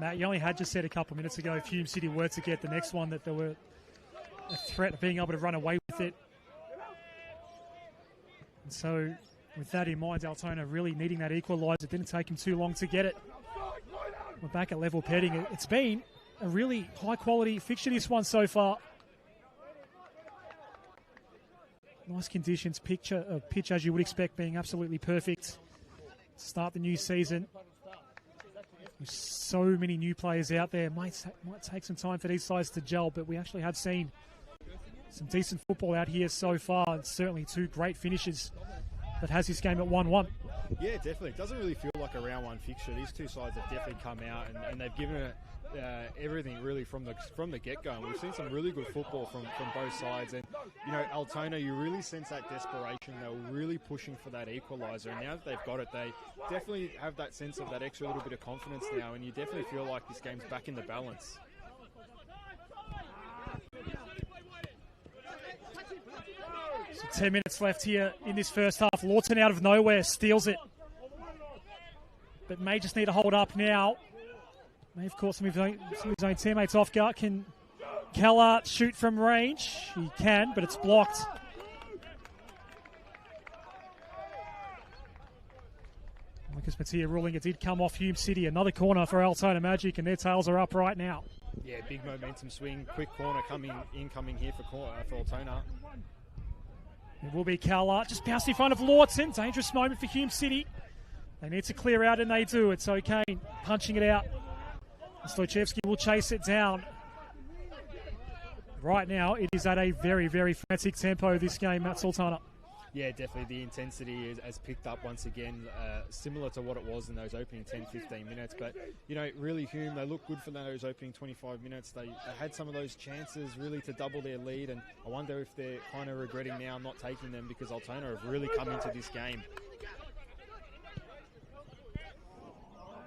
Matt, you only had just said a couple of minutes ago if Hume City were to get the next one that there were a threat of being able to run away with it. And so with that in mind, Altona really needing that equaliser. It didn't take him too long to get it. We're back at level petting. It's been a really high-quality fixture, this one so far. Nice conditions, pitch as you would expect, being absolutely perfect to start the new season. There's so many new players out there. Might take some time for these sides to gel, but we actually have seen some decent football out here so far, and certainly two great finishes that has this game at 1-1. Yeah, definitely. It doesn't really feel like a round one fixture. These two sides have definitely come out and they've given it everything really from the get-go. And we've seen some really good football from both sides. And, you know, Altona, you really sense that desperation. They were really pushing for that equaliser. And now that they've got it, they definitely have that sense of that extra little bit of confidence now. And you definitely feel like this game's back in the balance. So 10 minutes left here in this first half. Lawton out of nowhere steals it. But may just need to hold up now. May have caught some of his own teammates off guard. Can Keller shoot from range? He can, but it's blocked. Lucas Mattia ruling it did come off Hume City. Another corner for Altona Magic, and their tails are up right now. Yeah, big momentum swing. Quick corner coming here for Altona. It will be Keller. Just bounced in front of Lawton. Dangerous moment for Hume City. They need to clear out, and they do. It's okay. Punching it out. Stoichevsky will chase it down. Right now, it is at a very, very frantic tempo, this game, Matt Sultana. Yeah, definitely. The intensity has picked up once again, similar to what it was in those opening 10-15 minutes. But, you know, really, Hume, they look good for those opening 25 minutes. They had some of those chances really to double their lead, and I wonder if they're kind of regretting now not taking them because Altona have really come into this game.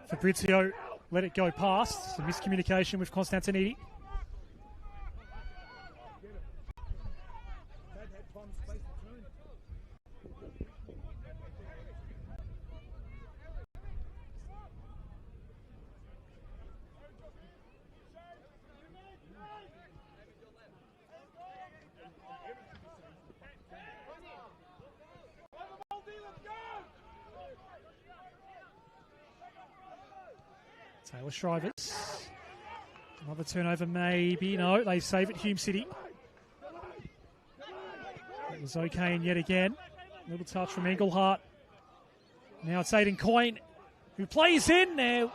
Fabrizio let it go past. Some miscommunication with Constantinidi. Taylor Shrivers. Another turnover, maybe. No, they save it, Hume City. It was okay, and yet again, little touch from Engelhardt. Now it's Aiden Coyne, who plays in. There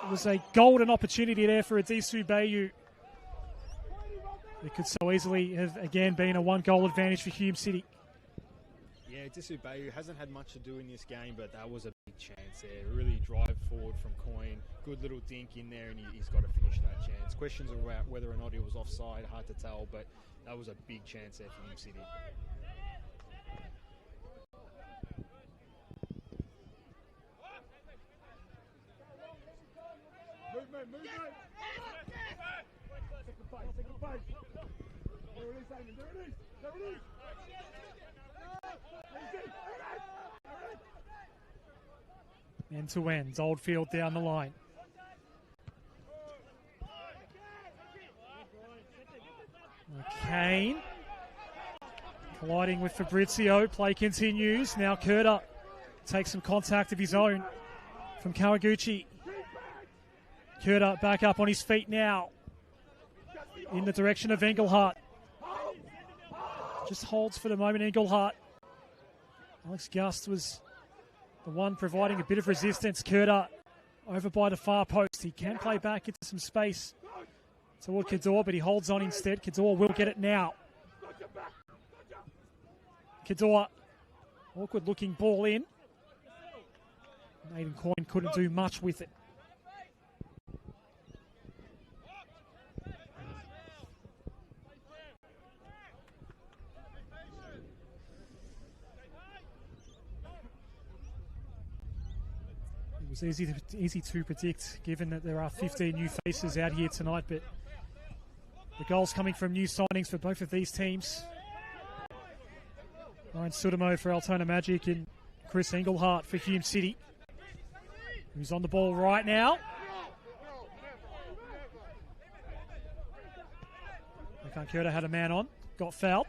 was a golden opportunity there for Adisu Bayu. It could so easily have, again, been a one-goal advantage for Hume City. Yeah, Adisu Bayu hasn't had much to do in this game, but that was a big chance there. Really drive forward from Coyne. Good little dink in there, and he's got to finish that chance. Questions about whether or not he was offside, hard to tell, but that was a big chance there for Hume City. Movement! Second base. There it is! End to end, Oldfield down the line. Kane colliding with Fabrizio. Play continues. Now Kurta takes some contact of his own from Kawaguchi. Kurta back up on his feet now in the direction of Engelhardt. Just holds for the moment, Engelhardt. Alex Gust was the one providing a bit of resistance. Kurta over by the far post. He can play back into some space toward Kador, but he holds on instead. Kador will get it now. Kador, awkward looking ball in. Aiden Coyne couldn't do much with it. It was easy to predict, given that there are 15 new faces out here tonight, but the goals coming from new signings for both of these teams. Ryan Sudamo for Altona Magic and Chris Engelhardt for Hume City, who's on the ball right now. Kankura had a man on, got fouled.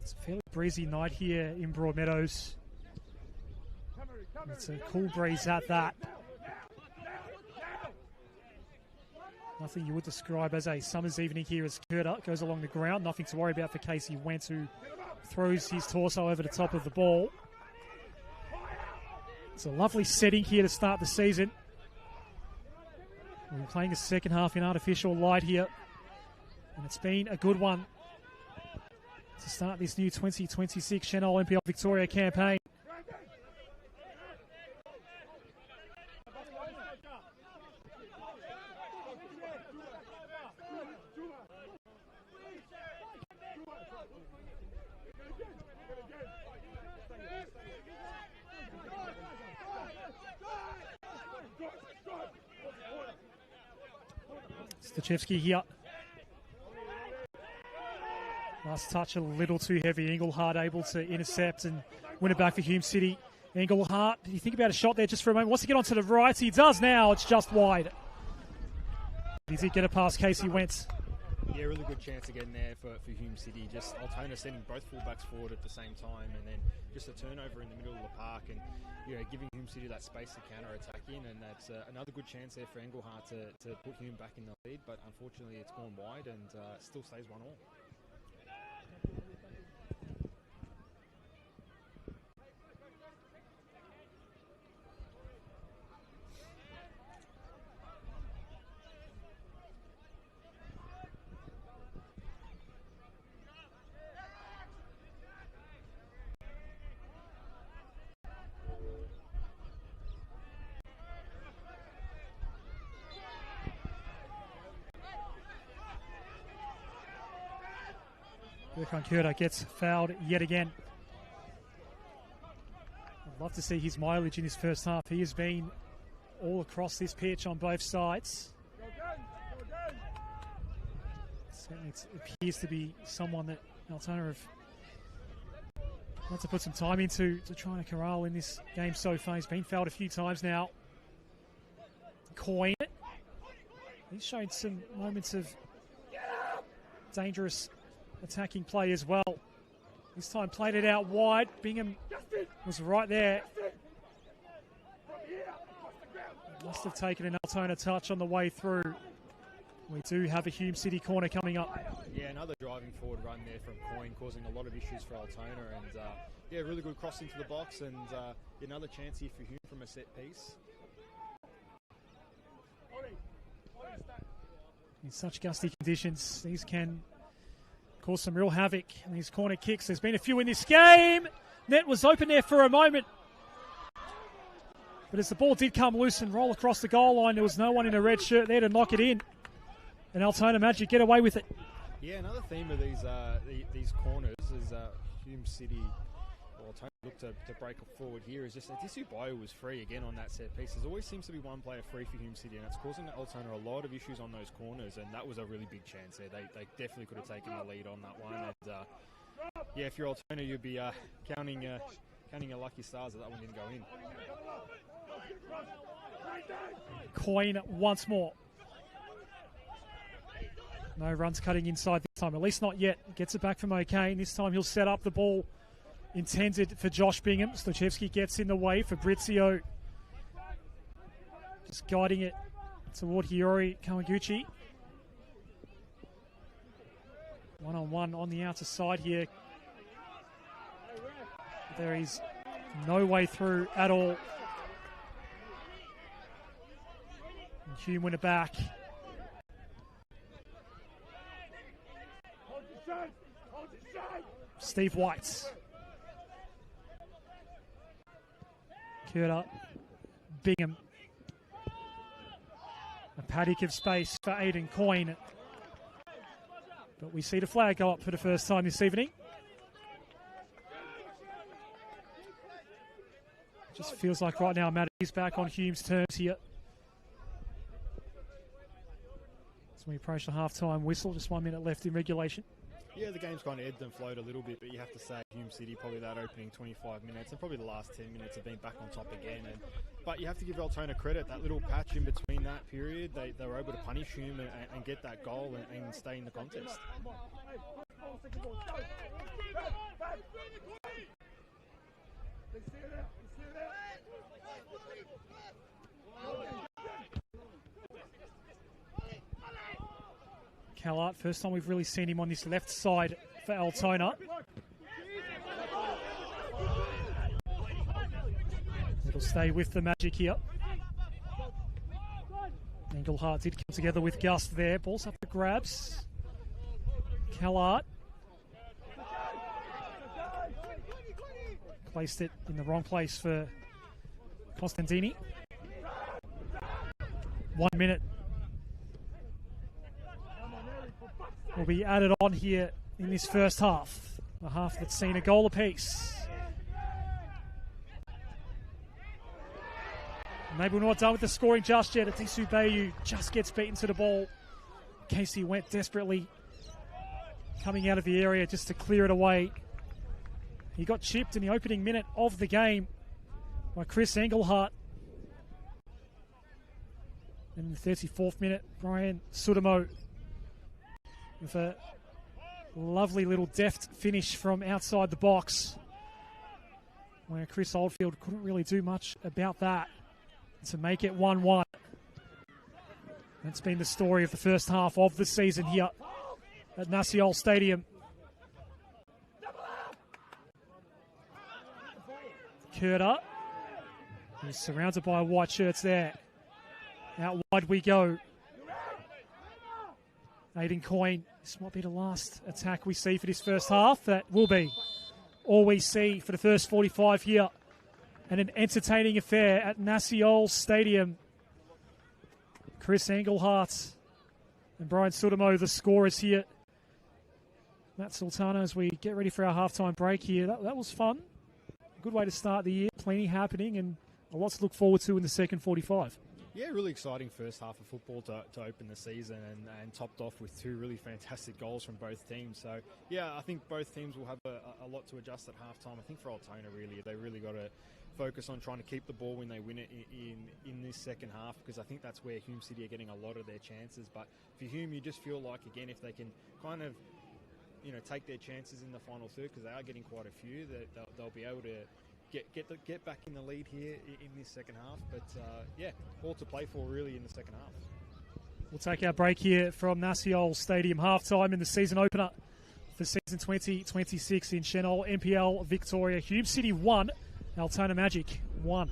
It's a fairly breezy night here in Broadmeadows. It's a cool breeze at that. Nothing you would describe as a summer's evening here as Curta goes along the ground. Nothing to worry about for Casey Wentz, who throws his torso over the top of the ball. It's a lovely setting here to start the season. We're playing the second half in artificial light here, and it's been a good one to start this new 2026 Senol NPL Victoria campaign. Stachevski here. Last touch a little too heavy. Engelhardt able to intercept and win it back for Hume City. Engelhardt, did you think about a shot there just for a moment? Wants to get onto the right. He does now. It's just wide. He did get it past Casey Wentz. Yeah, really good chance again there for Hume City. Just Altona sending both fullbacks forward at the same time, and then just a turnover in the middle of the park, and giving Hume City that space to counter-attack in, and that's another good chance there for Engelhardt to put Hume back in the lead, but unfortunately it's gone wide and still stays 1-1. Kankura gets fouled yet again. I'd love to see his mileage in his first half. He has been all across this pitch on both sides. Certainly it appears to be someone that Altona have had to put some time into to try and corral in this game so far. He's been fouled a few times now. Coyne. He's shown some moments of dangerous attacking play as well. This time played it out wide. Bingham was right there. Must have taken an Altona touch on the way through. We do have a Hume City corner coming up. Yeah, another driving forward run there from Coyne, causing a lot of issues for Altona, and really good cross into the box, and another chance here for Hume from a set piece. In such gusty conditions, these can cause some real havoc in these corner kicks. There's been a few in this game. Net was open there for a moment, but as the ball did come loose and roll across the goal line, there was no one in a red shirt there to knock it in, and Altona Magic get away with it. Yeah, another theme of these corners is Hume City, or Altona look to break forward here, is just that Disu Bio was free again on that set piece. There always seems to be one player free for Hume City, and it's causing Altona a lot of issues on those corners, and that was a really big chance there. They definitely could have taken the lead on that one, and if you're Altona, you'd be counting your lucky stars that one didn't go in. Coyne once more. No runs cutting inside this time, at least not yet. Gets it back from O'Kane. This time he'll set up the ball intended for Josh Bingham. Stachevski gets in the way for Brizio. Just guiding it toward Hiyori Kawaguchi. One-on-one on the outer side here. There is no way through at all. And Hume win it back. Steve White. Curta. Bingham. A paddock of space for Aidan Coyne. But we see the flag go up for the first time this evening. Just feels like right now Matt is back on Hume's terms here. As As we approach the half-time whistle, just 1 minute left in regulation. Yeah, the game's kind of ebbed and flowed a little bit, but you have to say Hume City, probably that opening 25 minutes and probably the last 10 minutes have been back on top again. But you have to give Altona credit, that little patch in between that period, they were able to punish Hume and get that goal and stay in the contest. Callart, first time we've really seen him on this left side for Altona. It'll stay with the Magic here. Engelhardt did come together with Gust there. Ball's up for grabs. Callart placed it in the wrong place for Costantini. 1 minute will be added on here in this first half. A half that's seen a goal apiece. Maybe we're not done with the scoring just yet. Adisu Bayu just gets beaten to the ball. Casey went desperately coming out of the area just to clear it away. He got chipped in the opening minute of the game by Chris Engelhardt. And in the 34th minute, Brian Sudamo with a lovely little deft finish from outside the box, where Chris Oldfield couldn't really do much about that to make it 1-1. That's been the story of the first half of the season here at Naciol Stadium. Curta, he's surrounded by white shirts there. Out wide we go. Aiden Coyne, this might be the last attack we see for this first half. That will be all we see for the first 45 here. And an entertaining affair at Naciol Stadium. Chris Engelhardt and Brian Sudamo, the scorers here. Matt Sultana, as we get ready for our halftime break here. That was fun. A good way to start the year. Plenty happening and a lot to look forward to in the second 45. Yeah, really exciting first half of football to open the season and topped off with two really fantastic goals from both teams. So, yeah, I think both teams will have a lot to adjust at halftime. I think for Altona, they really got to focus on trying to keep the ball when they win it in this second half, because I think that's where Hume City are getting a lot of their chances. But for Hume, you just feel like, again, if they can kind of, take their chances in the final third, because they are getting quite a few, that they'll be able to get back in the lead here in this second half. But yeah, all to play for really in the second half. We'll take our break here from Naciol Stadium. Half-time in the season opener for season 2026 in Senol NPL Victoria. Hume City 1, Altona Magic 1.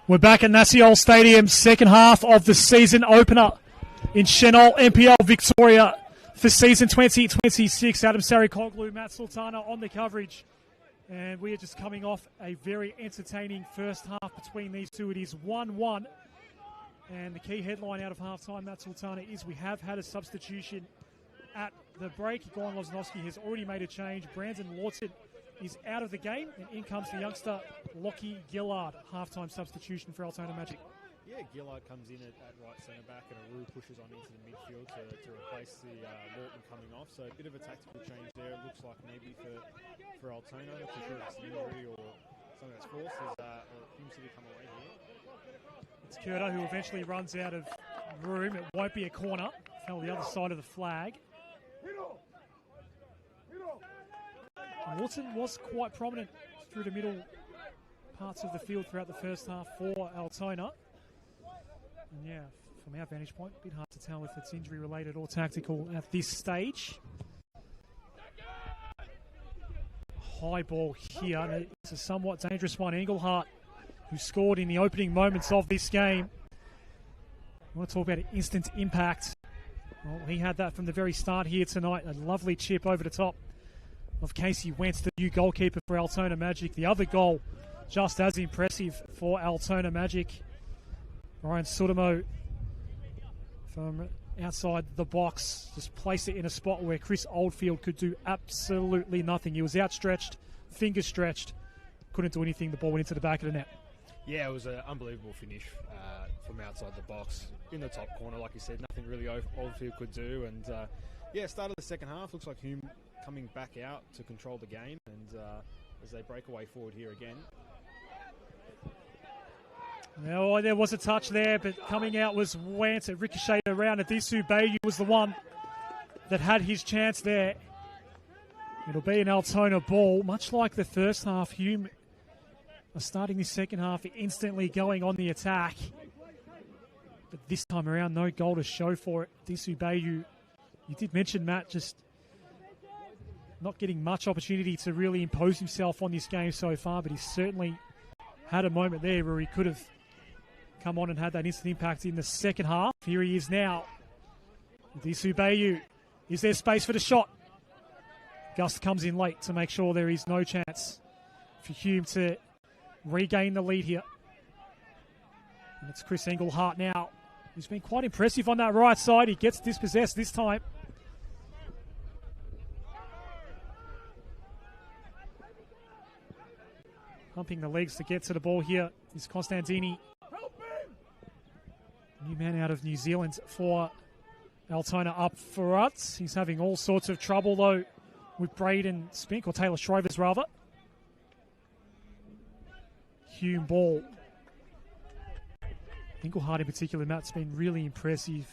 We're back at Naciol Stadium, second half of the season opener in Senol NPL Victoria for season 2026. Adam Sarikoglu, Matt Sultana on the coverage. And we are just coming off a very entertaining first half between these two. It is 1-1. And the key headline out of halftime, Matt Sultana, is we have had a substitution at the break. Goran Loznovsky has already made a change. Brandon Lawton is out of the game, and in comes the youngster Lockie Gillard, halftime substitution for Altona Magic. Yeah, Gillard comes in at right centre back, and Aru pushes on into the midfield to replace the Lawton coming off. So a bit of a tactical change there. It looks like maybe for Altona, not too sure if it's an injury or something that's forced. There's Hume City come away here. It's Kurta who eventually runs out of room. It won't be a corner. Fell the other side of the flag. Lawton was quite prominent through the middle parts of the field throughout the first half for Altona. And yeah, from our vantage point, a bit hard to tell if it's injury related or tactical at this stage. High ball here, and it's a somewhat dangerous one. Engelhardt, who scored in the opening moments of this game. I want to talk about an instant impact. Well, he had that from the very start here tonight. A lovely chip over the top of Casey Wentz, the new goalkeeper for Altona Magic. The other goal, just as impressive for Altona Magic. Ryan Sudamo from outside the box just placed it in a spot where Chris Oldfield could do absolutely nothing. He was outstretched, fingers stretched, couldn't do anything. The ball went into the back of the net. Yeah, it was an unbelievable finish from outside the box in the top corner. Like you said, nothing really Oldfield could do. And start of the second half, looks like Hume coming back out to control the game, and as they break away forward here again. Well, there was a touch there, but coming out was Wentz. It ricocheted around. Adisu Bayu was the one that had his chance there. It'll be an Altona ball. Much like the first half, Hume are starting this second half instantly going on the attack. But this time around, no goal to show for it. Adisu Bayu, you did mention, Matt, just not getting much opportunity to really impose himself on this game so far, but he's certainly had a moment there where he could have come on and had that instant impact in the second half. Here he is now. Adisu Bayu. Is there space for the shot? Gus comes in late to make sure there is no chance for Hume to regain the lead here. And it's Chris Engelhardt now, who's been quite impressive on that right side. He gets dispossessed this time. Pumping the legs to get to the ball here is Constantini. New man out of New Zealand for Altona up front. He's having all sorts of trouble though with Braden Spink, or Taylor Shrovers rather. Hume ball. Engelhardt in particular, Matt's been really impressive.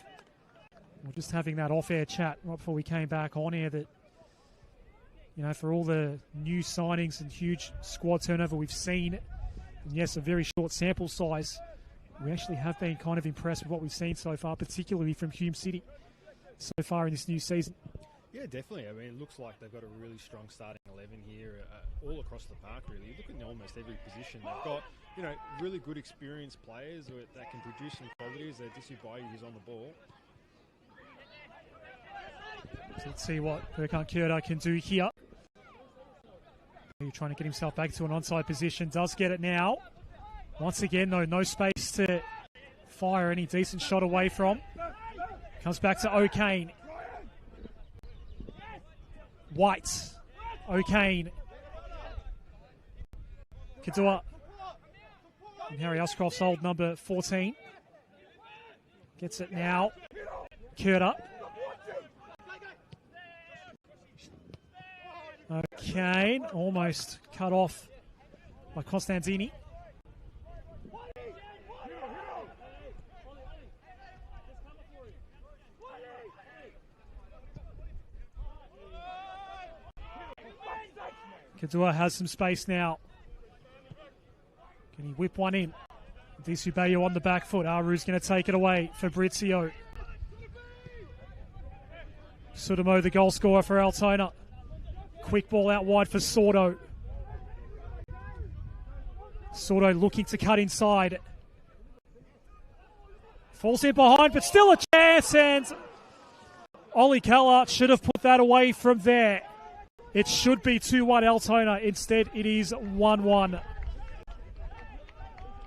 We're just having that off-air chat right before we came back on air that, you know, for all the new signings and huge squad turnover we've seen, and yes, a very short sample size, we actually have been kind of impressed with what we've seen so far, particularly from Hume City so far in this new season. Yeah, definitely. I mean, it looks like they've got a really strong starting 11 here, all across the park, really. You look at almost every position. They've got, you know, really good experienced players that can produce some qualities. They're Disubayi who's on the ball. So let's see what Burkhard Kurta can do here. He's trying to get himself back to an onside position. Does get it now. Once again, though, no space to fire any decent shot away from. Comes back to O'Kane. White. O'Kane. Kadua. And Harry Uscroft's old number 14. Gets it now. Kurta. O'Kane. Almost cut off by Constantini. Kadua has some space now. Can he whip one in? Disubayo on the back foot. Aru's going to take it away. Fabrizio. Sudamo, the goal scorer for Altona. Quick ball out wide for Sordo. Sordo looking to cut inside. Falls in behind, but still a chance, and Ollie Keller should have put that away from there. It should be 2-1 Altona. Instead, it is 1-1.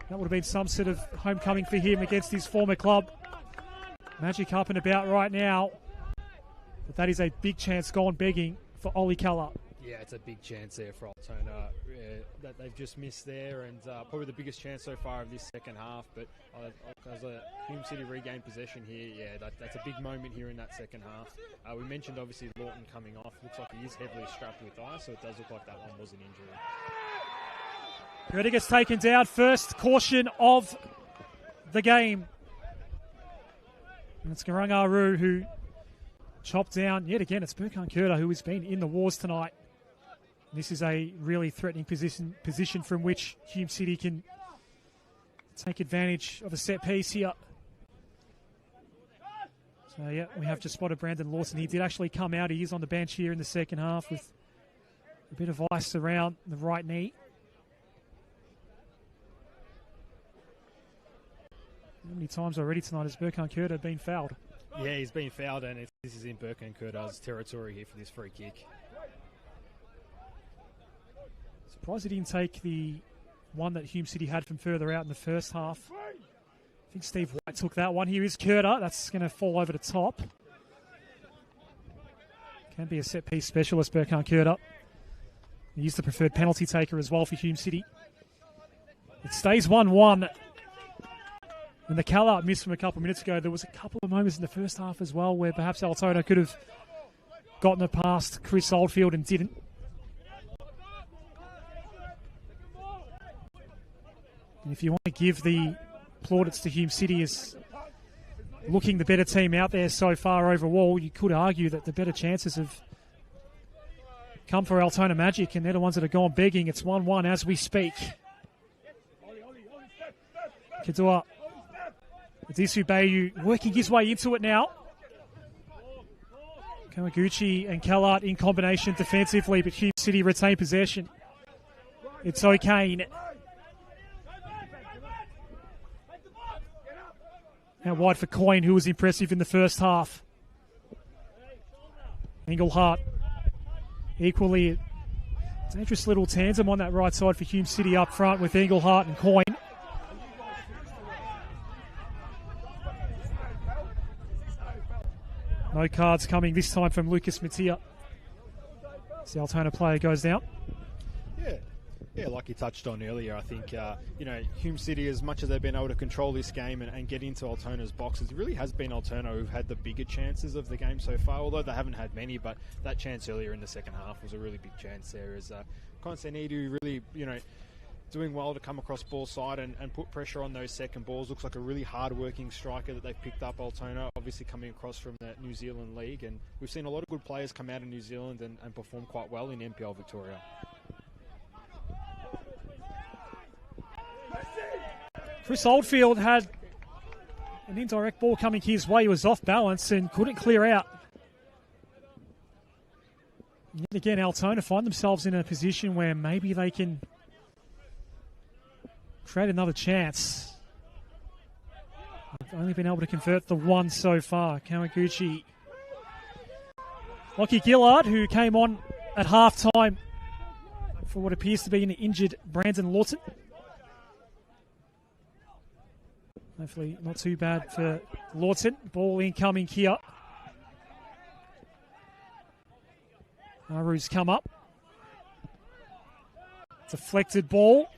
That would have been some sort of homecoming for him against his former club. Magic up and about right now. But that is a big chance gone begging for Ollie Keller. Yeah, it's a big chance there for Altona that they've just missed there, and probably the biggest chance so far of this second half. But as Hume City regained possession here, yeah, that's a big moment here in that second half. We mentioned obviously Lawton coming off. Looks like he is heavily strapped with ice, so it does look like that one was an injury. Curta gets taken down. First caution of the game. And it's Garangaru who chopped down. Yet again, it's Burkhan Curta who has been in the wars tonight. This is a really threatening position from which Hume City can take advantage of a set piece here. So, yeah, we have just spotted Brandon Lawson. He did actually come out. He is on the bench here in the second half with a bit of ice around the right knee. How many times already tonight has Burkhan Curta been fouled? Yeah, he's been fouled, and this is in Burkhan Curta's territory here for this free kick. Surprised he didn't take the one that Hume City had from further out in the first half. I think Steve White took that one. Here is Curta. That's going to fall over the top. Can be a set-piece specialist, Burkhan Curta. He's the preferred penalty taker as well for Hume City. It stays 1-1. And the Keller miss from a couple of minutes ago, there was a couple of moments in the first half as well where perhaps Altona could have gotten it past Chris Oldfield and didn't. And if you want to give the plaudits to Hume City as looking the better team out there so far overall, you could argue that the better chances have come for Altona Magic, and they're the ones that have gone begging. It's 1-1 as we speak. Kadua. Adisu Bayu working his way into it now. Kawaguchi and Kellart in combination defensively, but Hume City retain possession. It's O'Kane. Out wide for Coyne, who was impressive in the first half. Engelhardt. Equally a dangerous little tandem on that right side for Hume City up front with Engelhardt and Coyne. No cards coming this time from Lucas Mattia. The Altona player goes down. Yeah, like you touched on earlier, I think, Hume City, as much as they've been able to control this game and get into Altona's boxes, it really has been Altona who've had the bigger chances of the game so far, although they haven't had many, but that chance earlier in the second half was a really big chance there, as Consenidu really, doing well to come across ball side and put pressure on those second balls. Looks like a really hard-working striker that they've picked up, Altona, obviously coming across from the New Zealand League, and we've seen a lot of good players come out of New Zealand and perform quite well in NPL Victoria. Chris Oldfield had an indirect ball coming his way. He was off balance and couldn't clear out. Yet again, Altona find themselves in a position where maybe they can create another chance. They've only been able to convert the one so far. Kawaguchi. Lockie Gillard, who came on at half-time for what appears to be an injured Brandon Lawton. Hopefully not too bad for Lawton. Ball incoming here. Aru's come up. Deflected ball.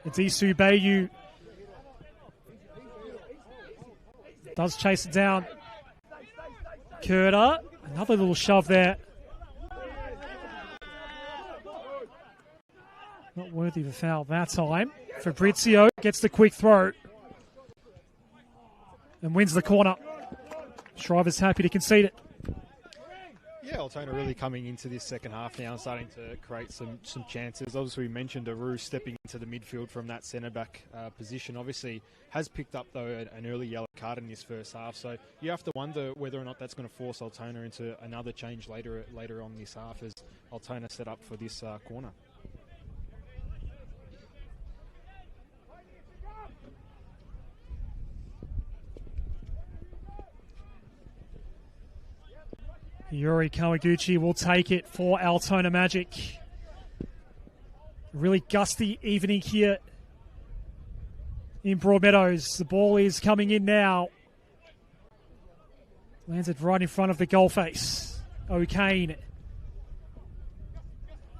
Adisu Bayu does chase it down. Curta. Another little shove there. Not worthy of a foul that time. Fabrizio gets the quick throw and wins the corner. Shriver's happy to concede it. Yeah, Altona really coming into this second half now and starting to create some chances. Obviously, we mentioned Aru stepping into the midfield from that centre-back position. Obviously, has picked up, though, an early yellow card in this first half. So you have to wonder whether or not that's going to force Altona into another change later on this half as Altona set up for this corner. Yuri Kawaguchi will take it for Altona Magic. Really gusty evening here in Broadmeadows. The ball is coming in now. Lands it right in front of the goal face. O'Kane.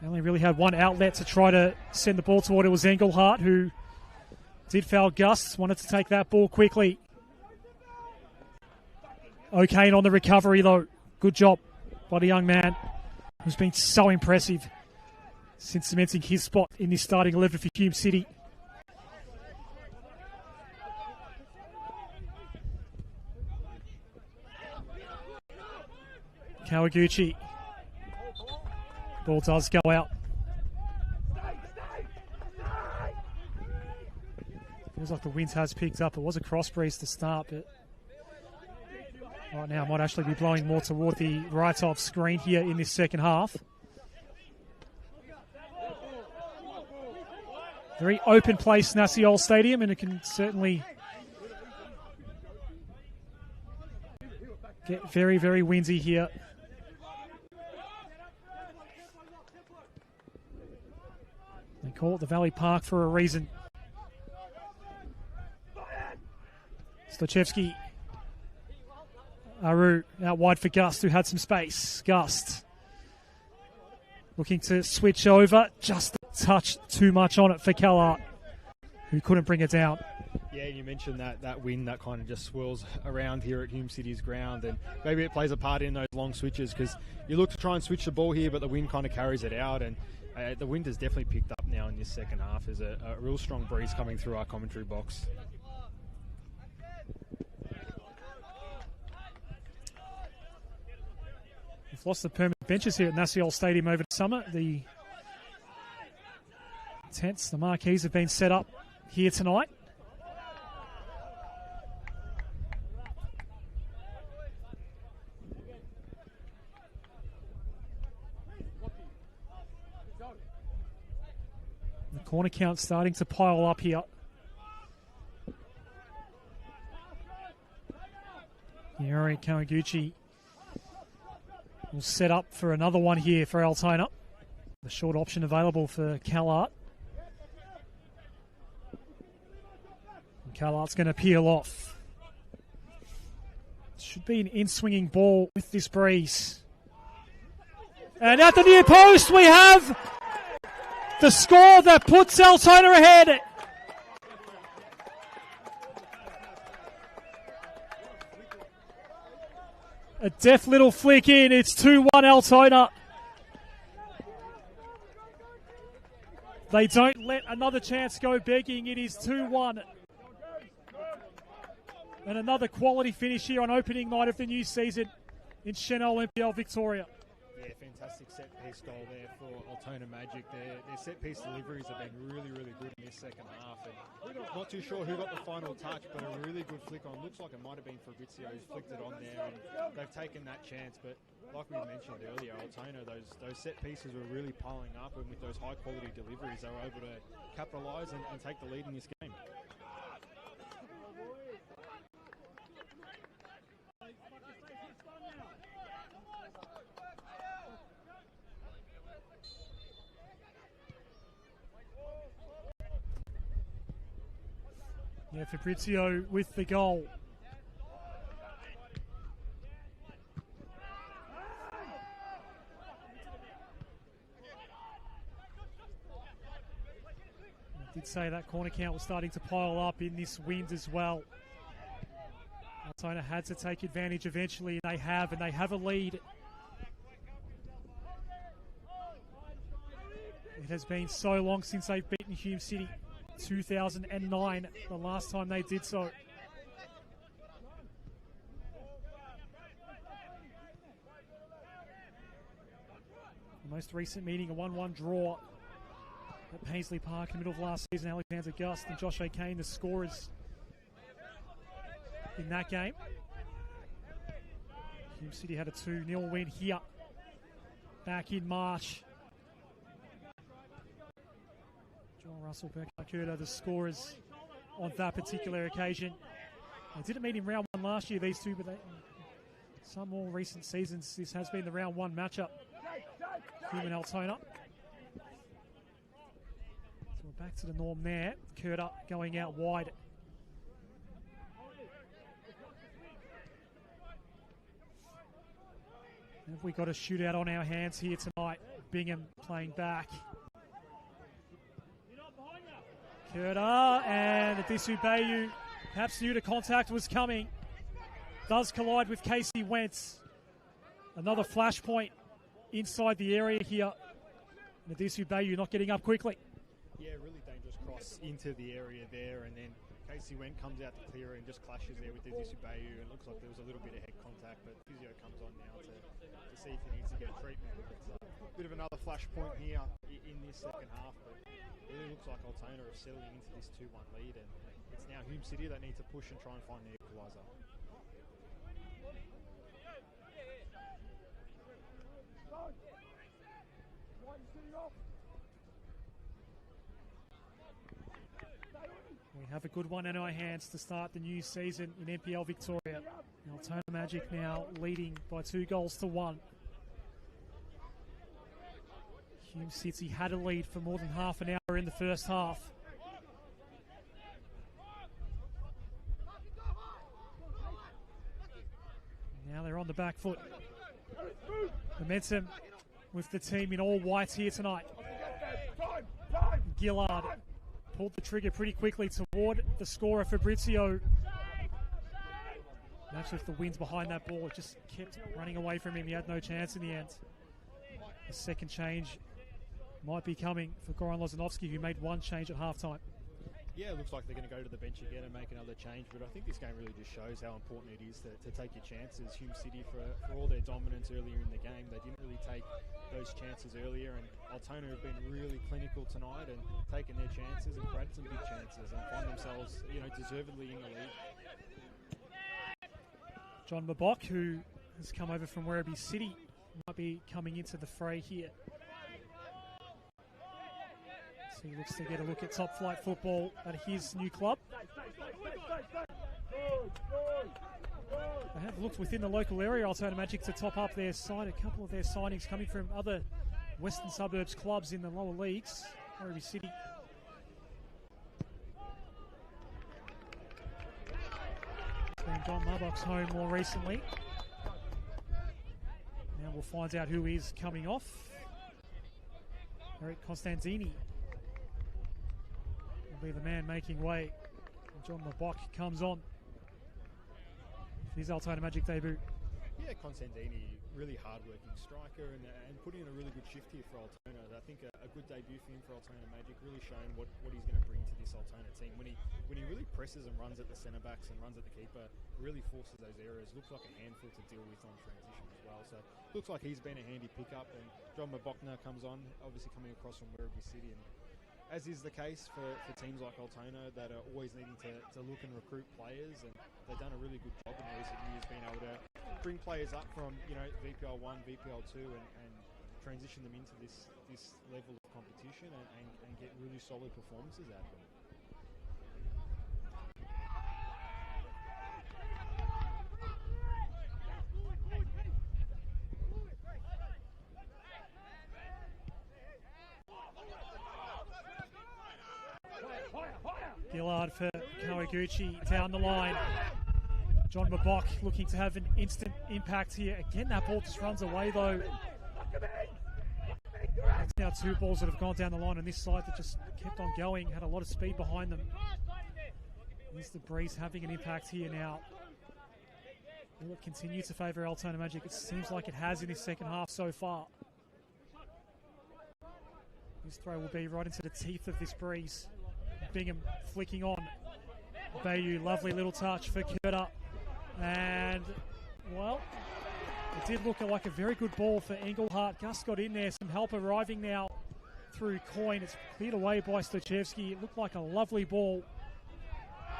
They only really had one outlet to try to send the ball toward. It was Engelhardt who did foul Gus. Wanted to take that ball quickly. O'Kane on the recovery though. Good job by the young man who's been so impressive since cementing his spot in this starting 11 for Hume City. Kawaguchi. Ball does go out. Feels like the wind has picked up. It was a cross breeze to start, but right now might actually be blowing more toward the right of screen here in this second half. Very open place, Nasiol Stadium, and it can certainly get very, very windy here. They call it the Valley Park for a reason. Stochevsky. Aru out wide for Gust, who had some space. Gust looking to switch over. Just a touch too much on it for Callart, who couldn't bring it down. Yeah, you mentioned that wind that kind of just swirls around here at Hume City's ground, and maybe it plays a part in those long switches because you look to try and switch the ball here, but the wind kind of carries it out, and the wind has definitely picked up now in this second half. There's a real strong breeze coming through our commentary box. We've lost the permanent benches here at Nasiol Stadium over the summer. The tents, the marquees have been set up here tonight. The corner count starting to pile up here. Yuri Kawaguchi will set up for another one here for Altona. The short option available for Callart. And Callart's going to peel off. Should be an in-swinging ball with this breeze. And at the near post we have the score that puts Altona ahead. A deft little flick in. It's 2-1 Altona. They don't let another chance go begging. It is 2-1. And another quality finish here on opening night of the new season in Senol NPL Victoria. Yeah, fantastic set-piece goal there for Altona Magic. Their set-piece deliveries have been really, really good in this second half. And not too sure who got the final touch, but a really good flick on. Looks like it might have been Fabrizio who's flicked it on there, and they've taken that chance. But like we mentioned earlier, Altona, those set-pieces were really piling up, and with those high-quality deliveries, they were able to capitalise and take the lead in this game. Yeah, Fabrizio with the goal. I did say that corner count was starting to pile up in this wind as well. Altona had to take advantage eventually, and they have a lead. It has been so long since they've beaten Hume City. 2009, the last time they did so. The most recent meeting, a 1-1 draw at Paisley Park in the middle of last season. Alexander Gust and Josh O'Kane, the scorers in that game. Hume City had a 2-0 win here back in March. John Russell, Berkshire, the scorers on that particular occasion. They didn't meet in round one last year, these two, but some more recent seasons, this has been the round one matchup. Hume and Altona. So we're back to the norm there. Curta going out wide. Have we got a shootout on our hands here tonight? Bingham playing back. Curta and Adisu Bayu perhaps knew the contact was coming. Does collide with Casey Wentz. Another flashpoint inside the area here. Adisu Bayu not getting up quickly. Yeah, really dangerous cross into the area there, and then Casey Wentz comes out to clear it and just clashes there with Adisu Bayu, and it looks like there was a little bit of head contact, but physio comes on now to see if he needs to get treatment. It's a bit of another flashpoint here in this second half, but it really looks like Altona are settling into this 2-1 lead, and it's now Hume City that need to push and try and find the equaliser. We have a good one in our hands to start the new season in NPL Victoria. Altona Magic now leading by 2-1. Hume City had a lead for more than half an hour in the first half. Now they're on the back foot. Momentum with the team in all white here tonight. Gillard pulled the trigger pretty quickly toward the scorer Fabrizio. And actually, with the winds behind that ball, it just kept running away from him. He had no chance in the end. The second change might be coming for Goran Lozanovsky, who made one change at halftime. Yeah, it looks like they're going to go to the bench again and make another change, but I think this game really just shows how important it is to take your chances. Hume City, for all their dominance earlier in the game, they didn't really take those chances earlier, and Altona have been really clinical tonight and taken their chances and created some big chances and find themselves, deservedly in the lead. John Mabok, who has come over from Werribee City, might be coming into the fray here. So he looks to get a look at top flight football at his new club. They have looked within the local area, Altona Magic, to top up their side. A couple of their signings coming from other Western Suburbs clubs in the lower leagues. Werribee City. It's been John Mabok's home more recently. Now we'll find out who is coming off. Eric Constantini will be the man making way. And John Mabok comes on for his Altona Magic debut. Yeah, Constantini, really hard-working striker and putting in a really good shift here for Altona. I think a good debut for him for Altona Magic, really showing what he's going to bring to this Altona team. When he really presses and runs at the centre-backs and runs at the keeper, really forces those areas. Looks like a handful to deal with on transition as well. So looks like he's been a handy pickup. And John Mabokna comes on, obviously coming across from Werribee City. And as is the case for teams like Altona that are always needing to look and recruit players, and they've done a really good job in recent years being able to bring players up from VPL 1, VPL 2 and transition them into this level of competition and get really solid performances out of them. Gillard for Kawaguchi down the line. John Mabok looking to have an instant impact here. Again, that ball just runs away though. It's now two balls that have gone down the line on this side that just kept on going, had a lot of speed behind them. Is the breeze having an impact here now? Will it continue to favour Altona Magic? It seems like it has in this second half so far. This throw will be right into the teeth of this breeze. Bingham flicking on. Bayu, lovely little touch for Curta. And, well, it did look like a very good ball for Engelhardt. Gus got in there, some help arriving now through Coyne. It's cleared away by Stochevsky. It looked like a lovely ball.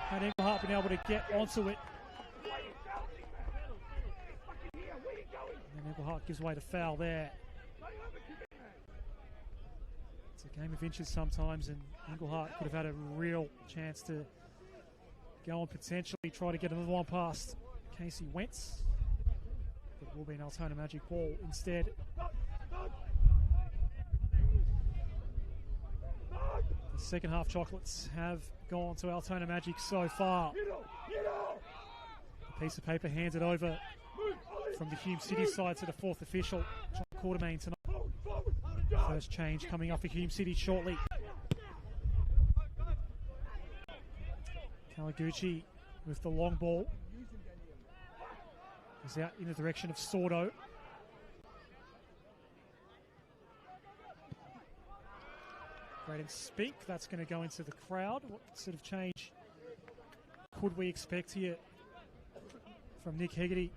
Had Engelhardt been able to get onto it. And then Engelhardt gives way to foul there. It's a game of inches sometimes, and Engelhardt could have had a real chance to go and potentially try to get another one past Casey Wentz. It will be an Altona Magic ball instead. The second half chocolates have gone to Altona Magic so far. A piece of paper handed over from the Hume City side to the fourth official, John Quartermain tonight. First change coming up for Hume City shortly. Kawaguchi with the long ball. Is out in the direction of Sordo. Braden Spink, that's going to go into the crowd. What sort of change could we expect here from Nick Hegarty?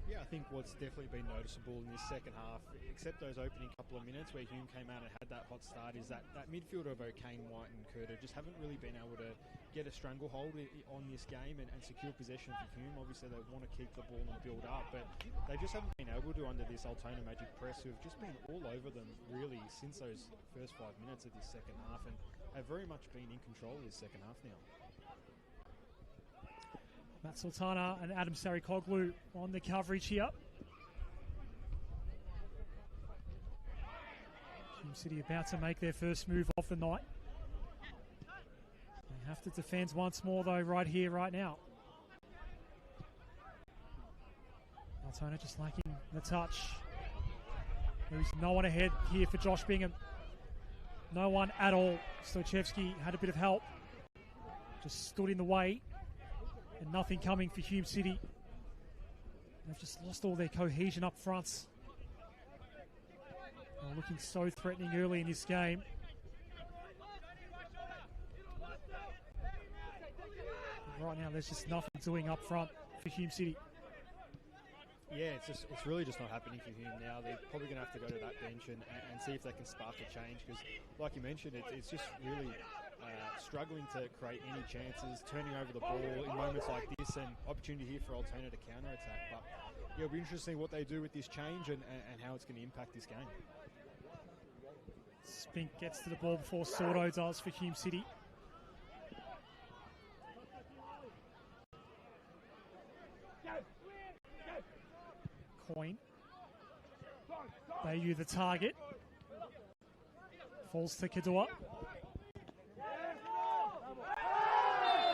Yeah, I think what's definitely been noticeable in this second half, except those opening couple of minutes where Hume came out and had that hot start, is that midfield of O'Kane, White and Curter just haven't really been able to get a stranglehold on this game and secure possession for Hume. Obviously they want to keep the ball and build up, but they just haven't been able to under this Altona Magic press, who have just been all over them really since those first 5 minutes of this second half, and have very much been in control of this second half now. Matt Sultana and Adam Sarikoglu on the coverage here. Hume City about to make their first move of the night. They have to defend once more though right here, right now. Altona just lacking the touch. There's no one ahead here for Josh Bingham. No one at all. Stochevsky had a bit of help. Just stood in the way. And nothing coming for Hume City. They've just lost all their cohesion up front. They're looking so threatening early in this game. But right now, there's just nothing doing up front for Hume City. Yeah, it's really just not happening for Hume now. They're probably going to have to go to that bench and see if they can spark a change, because, like you mentioned, it's just really struggling to create any chances, turning over the ball in moments like this, and opportunity here for Altona to counter-attack. But yeah, it'll be interesting what they do with this change and how it's going to impact this game. Spink gets to the ball before Sordo does for Hume City. Coin. Bayu the target. Falls to Kadua.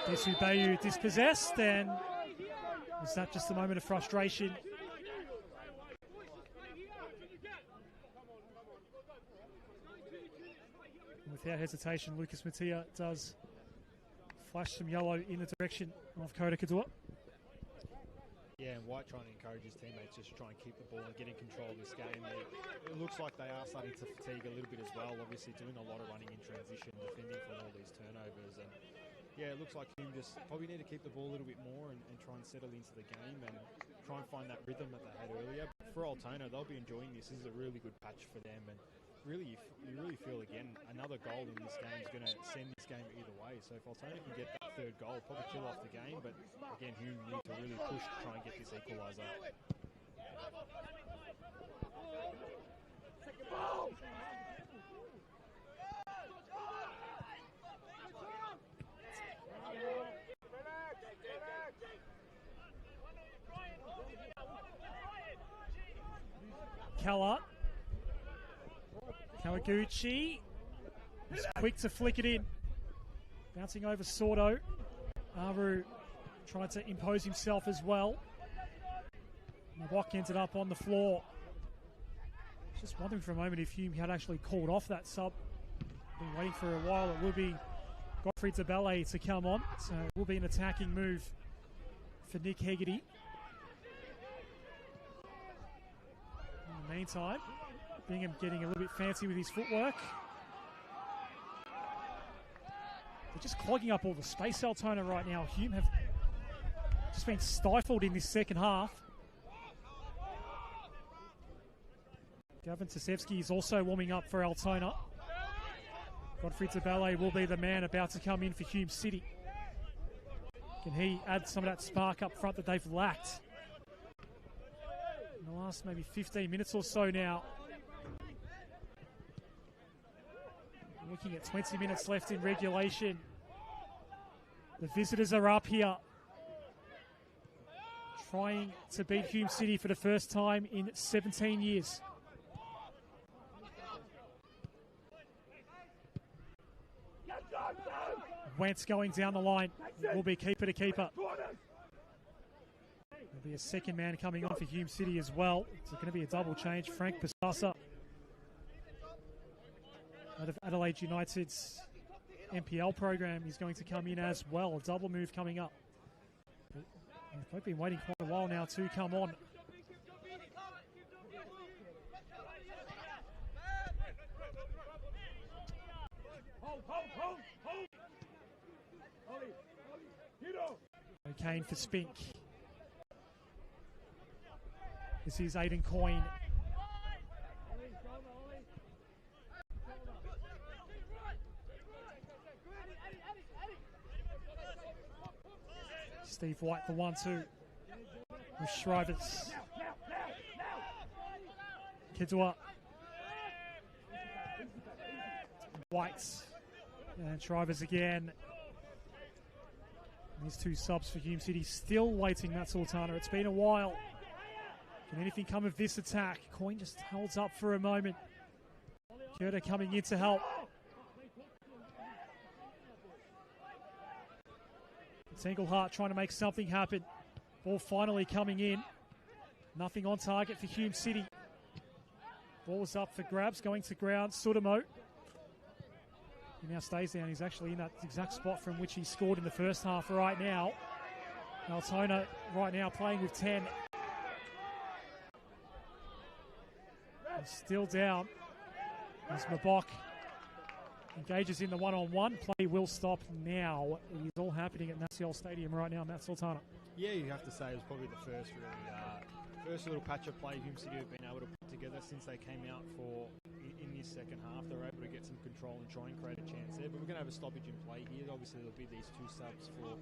Desu Bayu dispossessed, and was that just a moment of frustration? Without hesitation, Lucas Mattia does flash some yellow in the direction of Kota Kadua. Yeah, and White trying to encourage his teammates just to try and keep the ball and get in control of this game. It looks like they are starting to fatigue a little bit as well, obviously doing a lot of running in transition, defending from all these turnovers. And yeah, it looks like Hume just probably need to keep the ball a little bit more and try and settle into the game and try and find that rhythm that they had earlier. But for Altona, they'll be enjoying this. This is a really good patch for them, and really, you really feel again another goal in this game is going to send this game either way. So if Altona can get that third goal, probably kill off the game. But again, Hume need to really push to try and get this equaliser. Keller. Kawaguchi is quick to flick it in. Bouncing over Sordo. Aru tried to impose himself as well. Nawak ended up on the floor. Just wondering for a moment if Hume had actually called off that sub. Been waiting for a while. It will be Godfrey Tabele to come on. So it will be an attacking move for Nick Hegarty. In the meantime, Bingham getting a little bit fancy with his footwork. They're just clogging up all the space, Altona, right now. Hume have just been stifled in this second half. Gavin Tasevsky is also warming up for Altona. Godfrey Tabele will be the man about to come in for Hume City. Can he add some of that spark up front that they've lacked in the last maybe 15 minutes or so now? Looking at 20 minutes left in regulation. The visitors are up here, trying to beat Hume City for the first time in 17 years. Wentz going down the line. Will be keeper to keeper. There'll be a second man coming on for Hume City as well. It's going to be a double change. Frank Pasasa out of Adelaide United's NPL program is going to come in as well. A double move coming up. They've been waiting quite a while now to come on. Kane for Spink. This is Aiden Coyne. Steve White, the 1-2. With Shrivers. Kidua. White. And Shrivers again. These two subs for Hume City still waiting, that's Altona. It's been a while. Can anything come of this attack? Coyne just holds up for a moment. Curta coming in to help. It's Engelhardt trying to make something happen. Ball finally coming in. Nothing on target for Hume City. Ball's up for grabs, going to ground. Sudamo. He now stays down. He's actually in that exact spot from which he scored in the first half right now. Altona right now playing with 10. He's still down. As Mabok engages in the one-on-one. Play will stop now. It is all happening at Naciol Stadium right now. Matt Sultana. Yeah, you have to say it was probably the first little patch of play Hume City have been able to put together since they came out in this second half. They were able to get some control and try and create a chance there. But we're going to have a stoppage in play here. Obviously, there'll be these two subs for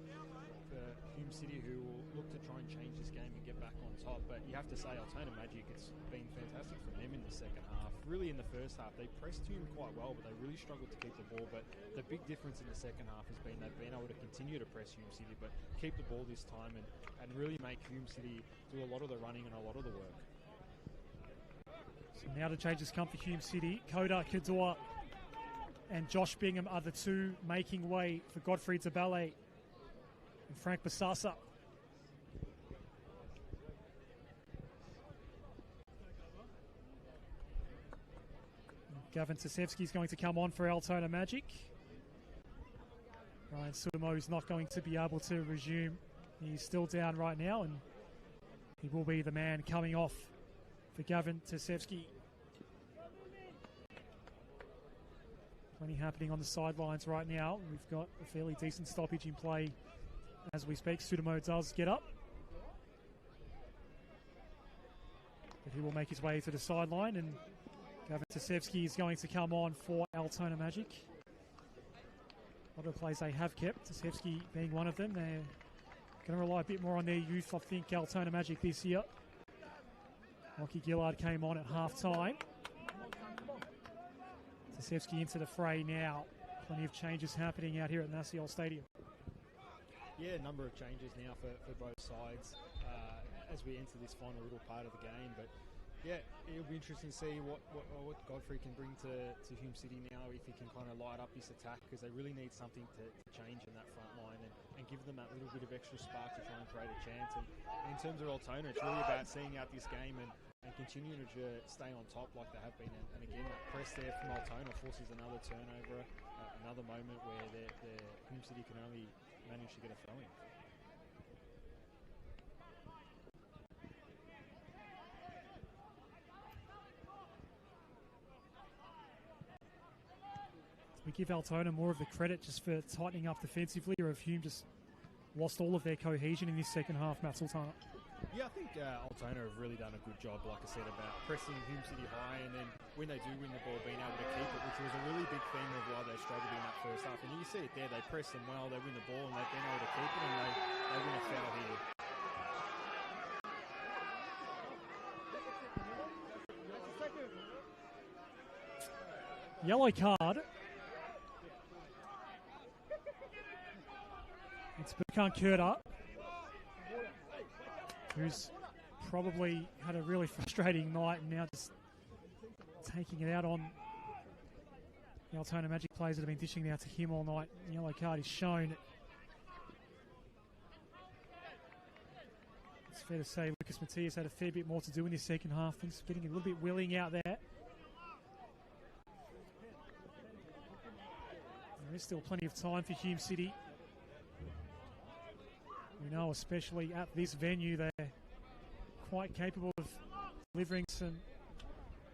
Hume City who will look to try and change this game and get back on top. But you have to say, Altona Magic, it's been fantastic from them in the second half. Really, in the first half, they pressed Hume quite well, but they really struggled to keep the ball. But the big difference in the second half has been they've been able to continue to press Hume City, but keep the ball this time and really make Hume City do a lot of the running and a lot of the work. So now the changes come for Hume City. Koda Kadua and Josh Bingham are the two making way for Godfrey Tabale and Frank Basasa. Gavin Tasevsky is going to come on for Altona Magic. Ryan Sudamo is not going to be able to resume. He's still down right now, and he will be the man coming off for Gavin Tasevsky. Plenty happening on the sidelines right now. We've got a fairly decent stoppage in play as we speak. Sudamo does get up, but he will make his way to the sideline, and Gavin Tasevsky is going to come on for Altona Magic. A lot of plays they have kept, Tasevsky being one of them. They're going to rely a bit more on their youth, I think, Altona Magic this year. Lockie Gillard came on at half-time. Tasevsky into the fray now. Plenty of changes happening out here at Naciol Stadium. Yeah, a number of changes now for both sides as we enter this final little part of the game. But yeah, it'll be interesting to see what Godfrey can bring to Hume City now, if he can kind of light up this attack, because they really need something to change in that front line and give them that little bit of extra spark to try and create a chance. And in terms of Altona, it's really about seeing out this game and continuing to stay on top like they have been. And again, that press there from Altona forces another turnover, another moment where Hume City can only manage to get a throw in. We give Altona more of the credit just for tightening up defensively, or have Hume just lost all of their cohesion in this second half, Matt Sultana? Yeah, I think Altona have really done a good job, like I said, about pressing Hume City high, and then when they do win the ball, being able to keep it, which was a really big theme of why they struggled in that first half. And you see it there, they press them well, they win the ball, and they've been able to keep it, and they win a foul here. Yellow card. It's Burkan Kurta. who's probably had a really frustrating night and now just taking it out on the Altona Magic players that have been dishing it out to him all night. The yellow card is shown. It's fair to say Lucas Matias had a fair bit more to do in the second half. He's getting a little bit willing out there. There is still plenty of time for Hume City. We know, especially at this venue, they're quite capable of delivering some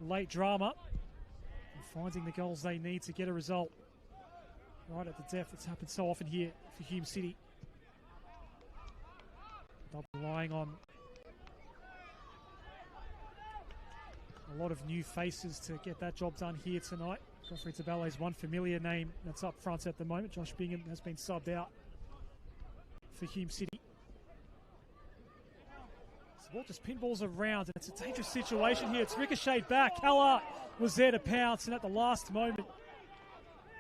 late drama and finding the goals they need to get a result right at the depth that's happened so often here for Hume City. Relying on a lot of new faces to get that job done here tonight. Godfrey Tabale's one familiar name that's up front at the moment. Josh Bingham has been subbed out for Hume City. The ball just pinballs around, and it's a dangerous situation here. It's ricocheted back. Keller was there to pounce, and at the last moment,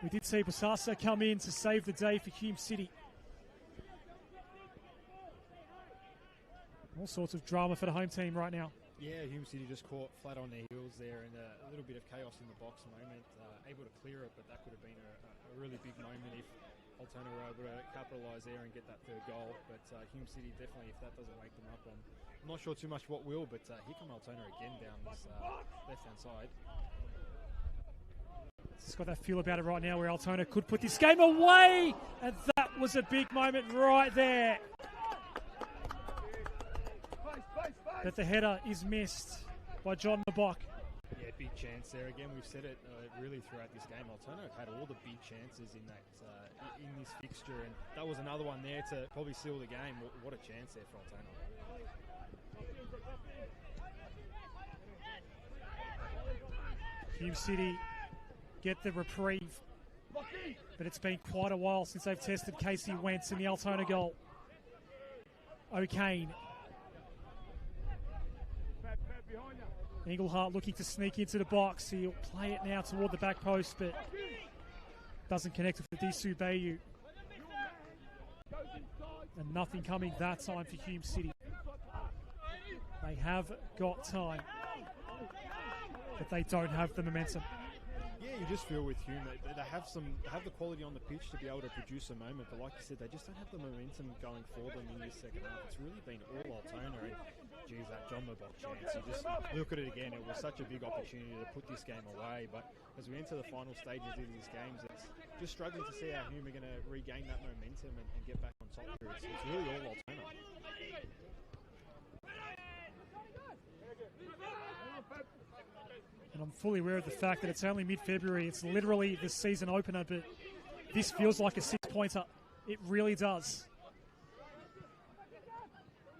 we did see Busasa come in to save the day for Hume City. All sorts of drama for the home team right now. Yeah, Hume City just caught flat on their heels there, and a little bit of chaos in the box moment. Able to clear it, but that could have been a really big moment if Altona were able to capitalise there and get that third goal. But Hume City, definitely, if that doesn't wake them up, I'm not sure too much what will, but here come Altona again down this left-hand side. It's got that feel about it right now where Altona could put this game away, and that was a big moment right there. But the header is missed by John Mabok. Yeah, big chance there. Again, we've said it really throughout this game. Altona have had all the big chances in that in this fixture, and that was another one there to probably seal the game. What a chance there for Altona. Hume City get the reprieve, but it's been quite a while since they've tested Casey Wentz in the Altona goal. O'Kane. Engelhardt looking to sneak into the box. He'll play it now toward the back post, but doesn't connect with Disu Bayu. And nothing coming that time for Hume City. They have got time, but they don't have the momentum. Yeah, you just feel with Hume that they have the quality on the pitch to be able to produce a moment, but like you said, they just don't have the momentum going for them in this second half. It's really been all Altona, and geez, that John Mabok chance, you just look at it again, it was such a big opportunity to put this game away, but as we enter the final stages of these games, it's just struggling to see how Hume are going to regain that momentum and get back on top here. It's really all Altona. And I'm fully aware of the fact that it's only mid-February. It's literally the season opener, but this feels like a six-pointer. It really does.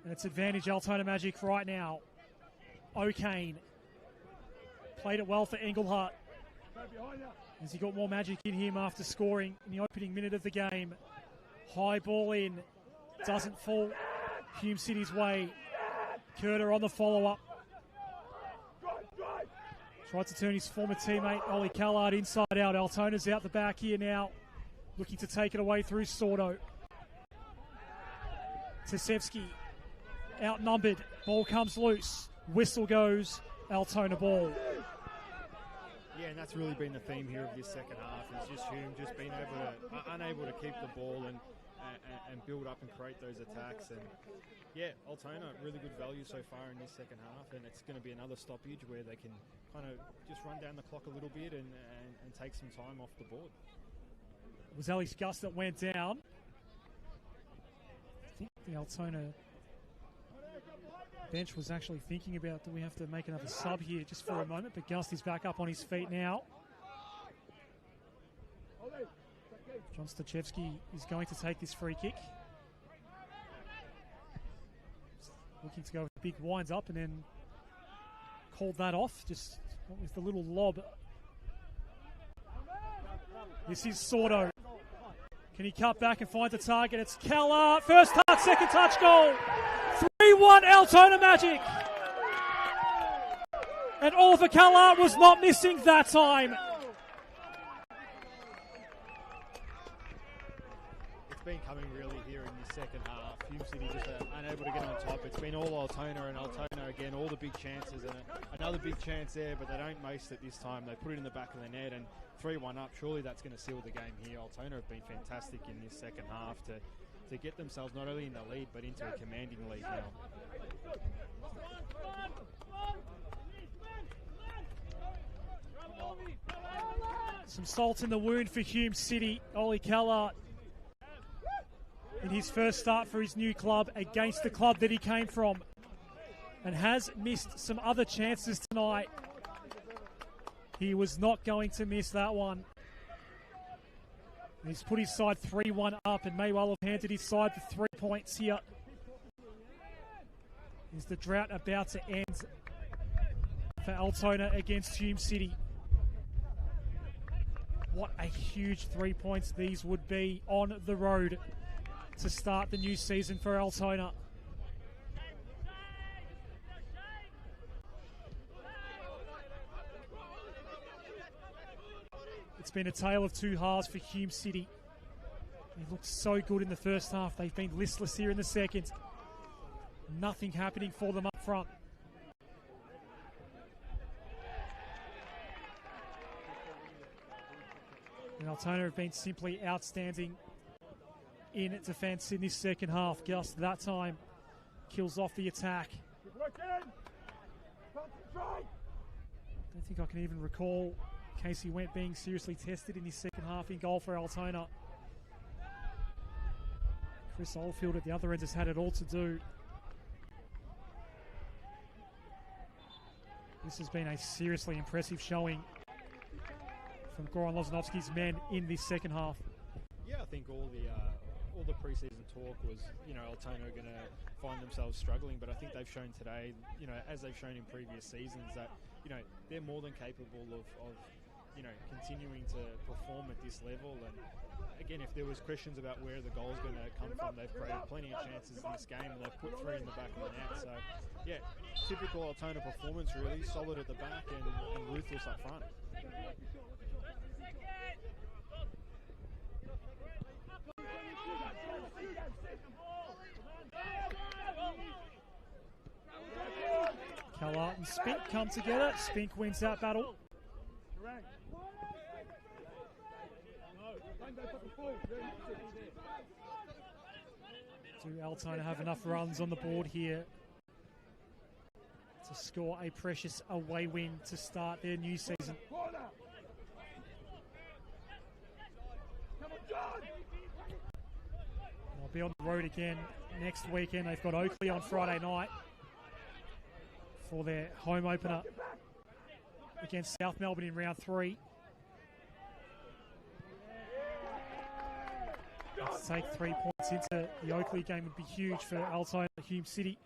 And it's advantage Altona Magic right now. O'Kane played it well for Engelhardt. Has he got more magic in him after scoring in the opening minute of the game? High ball in. Doesn't fall Hume City's way. Curter on the follow-up. Tried to turn his former teammate Ollie Callard inside out. Altona's out the back here now, looking to take it away through Sordo. Tasevsky outnumbered. Ball comes loose. Whistle goes. Altona ball. Yeah, and that's really been the theme here of this second half. It's just Hume just being unable to keep the ball and build up and create those attacks. And yeah, Altona, really good value so far in this second half, and it's going to be another stoppage where they can kind of just run down the clock a little bit and take some time off the board. It was Alex Gus that went down. I think the Altona bench was actually thinking about, do we have to make another sub here just for a moment, but Gus is back up on his feet now. John Stachevsky is going to take this free kick. Looking to go with a big winds up and then called that off, just with the little lob. This is Sordo. Can he cut back and find the target? It's Keller. First touch, second touch goal. 3-1 Altona Magic. And Oliver Keller was not missing that time. It's been coming really here in the second half. Hume City just unable to get on top. It's been all Altona, and Altona again, all the big chances, and another big chance there, but they don't mace it this time. They put it in the back of the net, and 3-1 up. Surely that's going to seal the game here. Altona have been fantastic in this second half to get themselves not only in the lead, but into a commanding lead now. Some salt in the wound for Hume City. Ollie Keller, in his first start for his new club against the club that he came from, and has missed some other chances tonight. He was not going to miss that one. He's put his side 3-1 up and may well have handed his side for 3 points here. Is the drought about to end for Altona against Hume City? What a huge 3 points these would be on the road to start the new season for Altona. It's been a tale of two halves for Hume City. They looked so good in the first half. They've been listless here in the second. Nothing happening for them up front. And Altona have been simply outstanding in defence in this second half. Just that time kills off the attack. I don't think I can even recall Casey Went being seriously tested in his second half in goal for Altona. Chris Oldfield at the other end has had it all to do. This has been a seriously impressive showing from Goran Loznovsky's men in this second half. Yeah, I think all the pre-season talk was, Altona are going to find themselves struggling, but I think they've shown today, as they've shown in previous seasons, that, they're more than capable of continuing to perform at this level. And again, if there was questions about where the goal's going to come from, they've created plenty of chances in this game, and they've put 3 in the back of the net. So, yeah, typical Altona performance, really. Solid at the back and ruthless up front. Keller and Spink come together. Spink wins that battle. Do Altona have enough runs on the board here to score a precious away win to start their new season? They'll be on the road again next weekend. They've got Oakley on Friday night for their home opener against South Melbourne in round 3. To take 3 points into the Oakley game would be huge for Altona Hume City.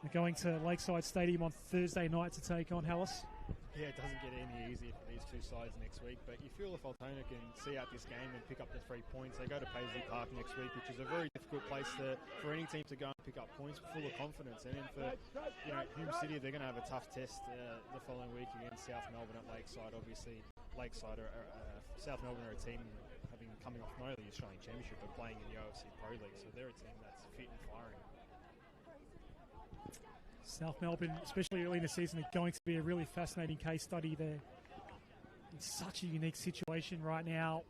They're going to Lakeside Stadium on Thursday night to take on Hallis. Yeah, it doesn't get any easier for these two sides next week, but you feel if Altona can see out this game and pick up the 3 points, they go to Paisley Park next week, which is a very difficult place for any team to go and pick up points, full of confidence. And then for Hume City, they're going to have a tough test the following week against South Melbourne at Lakeside. Obviously, Lakeside South Melbourne are a team coming off not only the Australian Championship but playing in the OFC Pro League, so they're a team that's fit and firing. South Melbourne, especially early in the season, are going to be a really fascinating case study there. It's such a unique situation right now.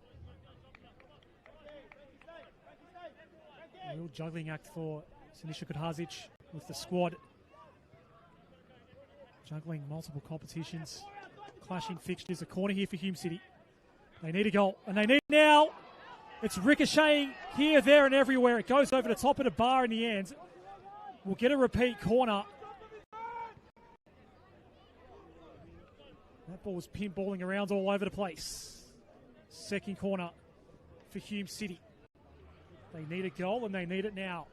A real juggling act for Sinisa Kudhazic with the squad. Juggling multiple competitions, clashing fixtures. A corner here for Hume City. They need a goal, and they need it now. It's ricocheting here, there, and everywhere. It goes over the top of the bar in the end. We'll get a repeat corner. That ball was pinballing around all over the place. Second corner for Hume City. They need a goal, and they need it now.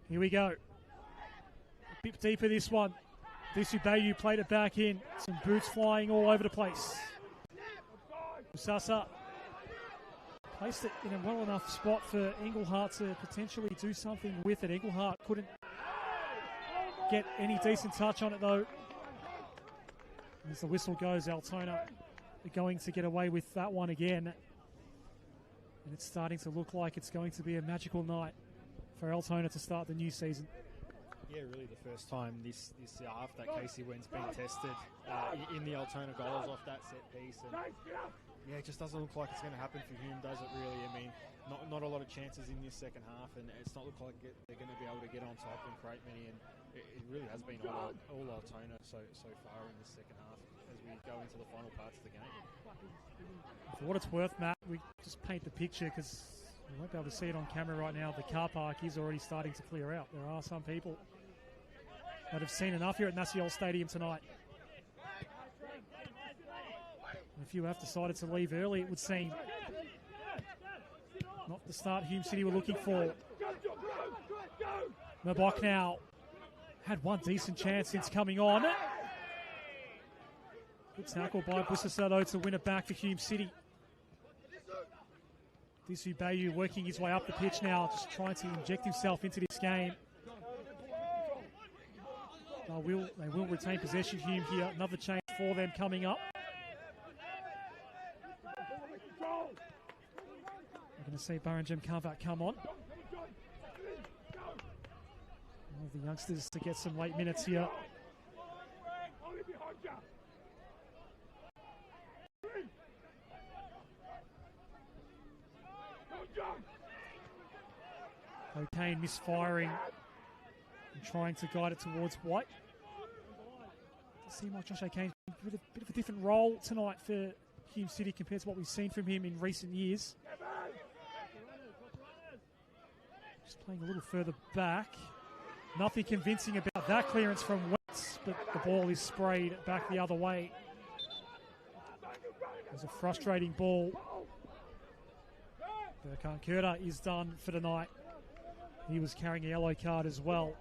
Here we go. A bit deeper this one. Disu Bayu played it back in. Some boots flying all over the place. Usasa placed it in a well enough spot for Engelhardt to potentially do something with it. Engelhardt couldn't get any decent touch on it though. As the whistle goes, Altona are going to get away with that one again. And it's starting to look like it's going to be a magical night for Altona to start the new season. Yeah, really the first time this half that Casey Wen's been tested in the Altona goals off that set piece. And yeah, it just doesn't look like it's going to happen for Hume, does it really? I mean, not a lot of chances in this second half, and it's not look like they're going to be able to get on top and create many. And it really has been all Altona so far in this second half as we go into the final parts of the game. For what it's worth, Matt, we just paint the picture because we won't be able to see it on camera right now. The car park is already starting to clear out. There are some people that have seen enough here at Senol Stadium tonight. And a few have decided to leave early, it would seem. Not the start Hume City were looking for. Mabok now had one decent chance since coming on. Good tackle by Busasado to win it back for Hume City. Disu Bayu working his way up the pitch now, just trying to inject himself into this game. They will retain possession, Hume, here. Another change for them coming up. We're going to see Baranjam Karvat come on. One of the youngsters to get some late minutes here. O'Kane misfiring and trying to guide it towards White. It seems like Josh O'Kane with a bit of a different role tonight for Hume City compared to what we've seen from him in recent years. Just playing a little further back. Nothing convincing about that clearance from Wentz, but the ball is sprayed back the other way. It was a frustrating ball. Burkan Kurta is done for the night. He was carrying a yellow card as well.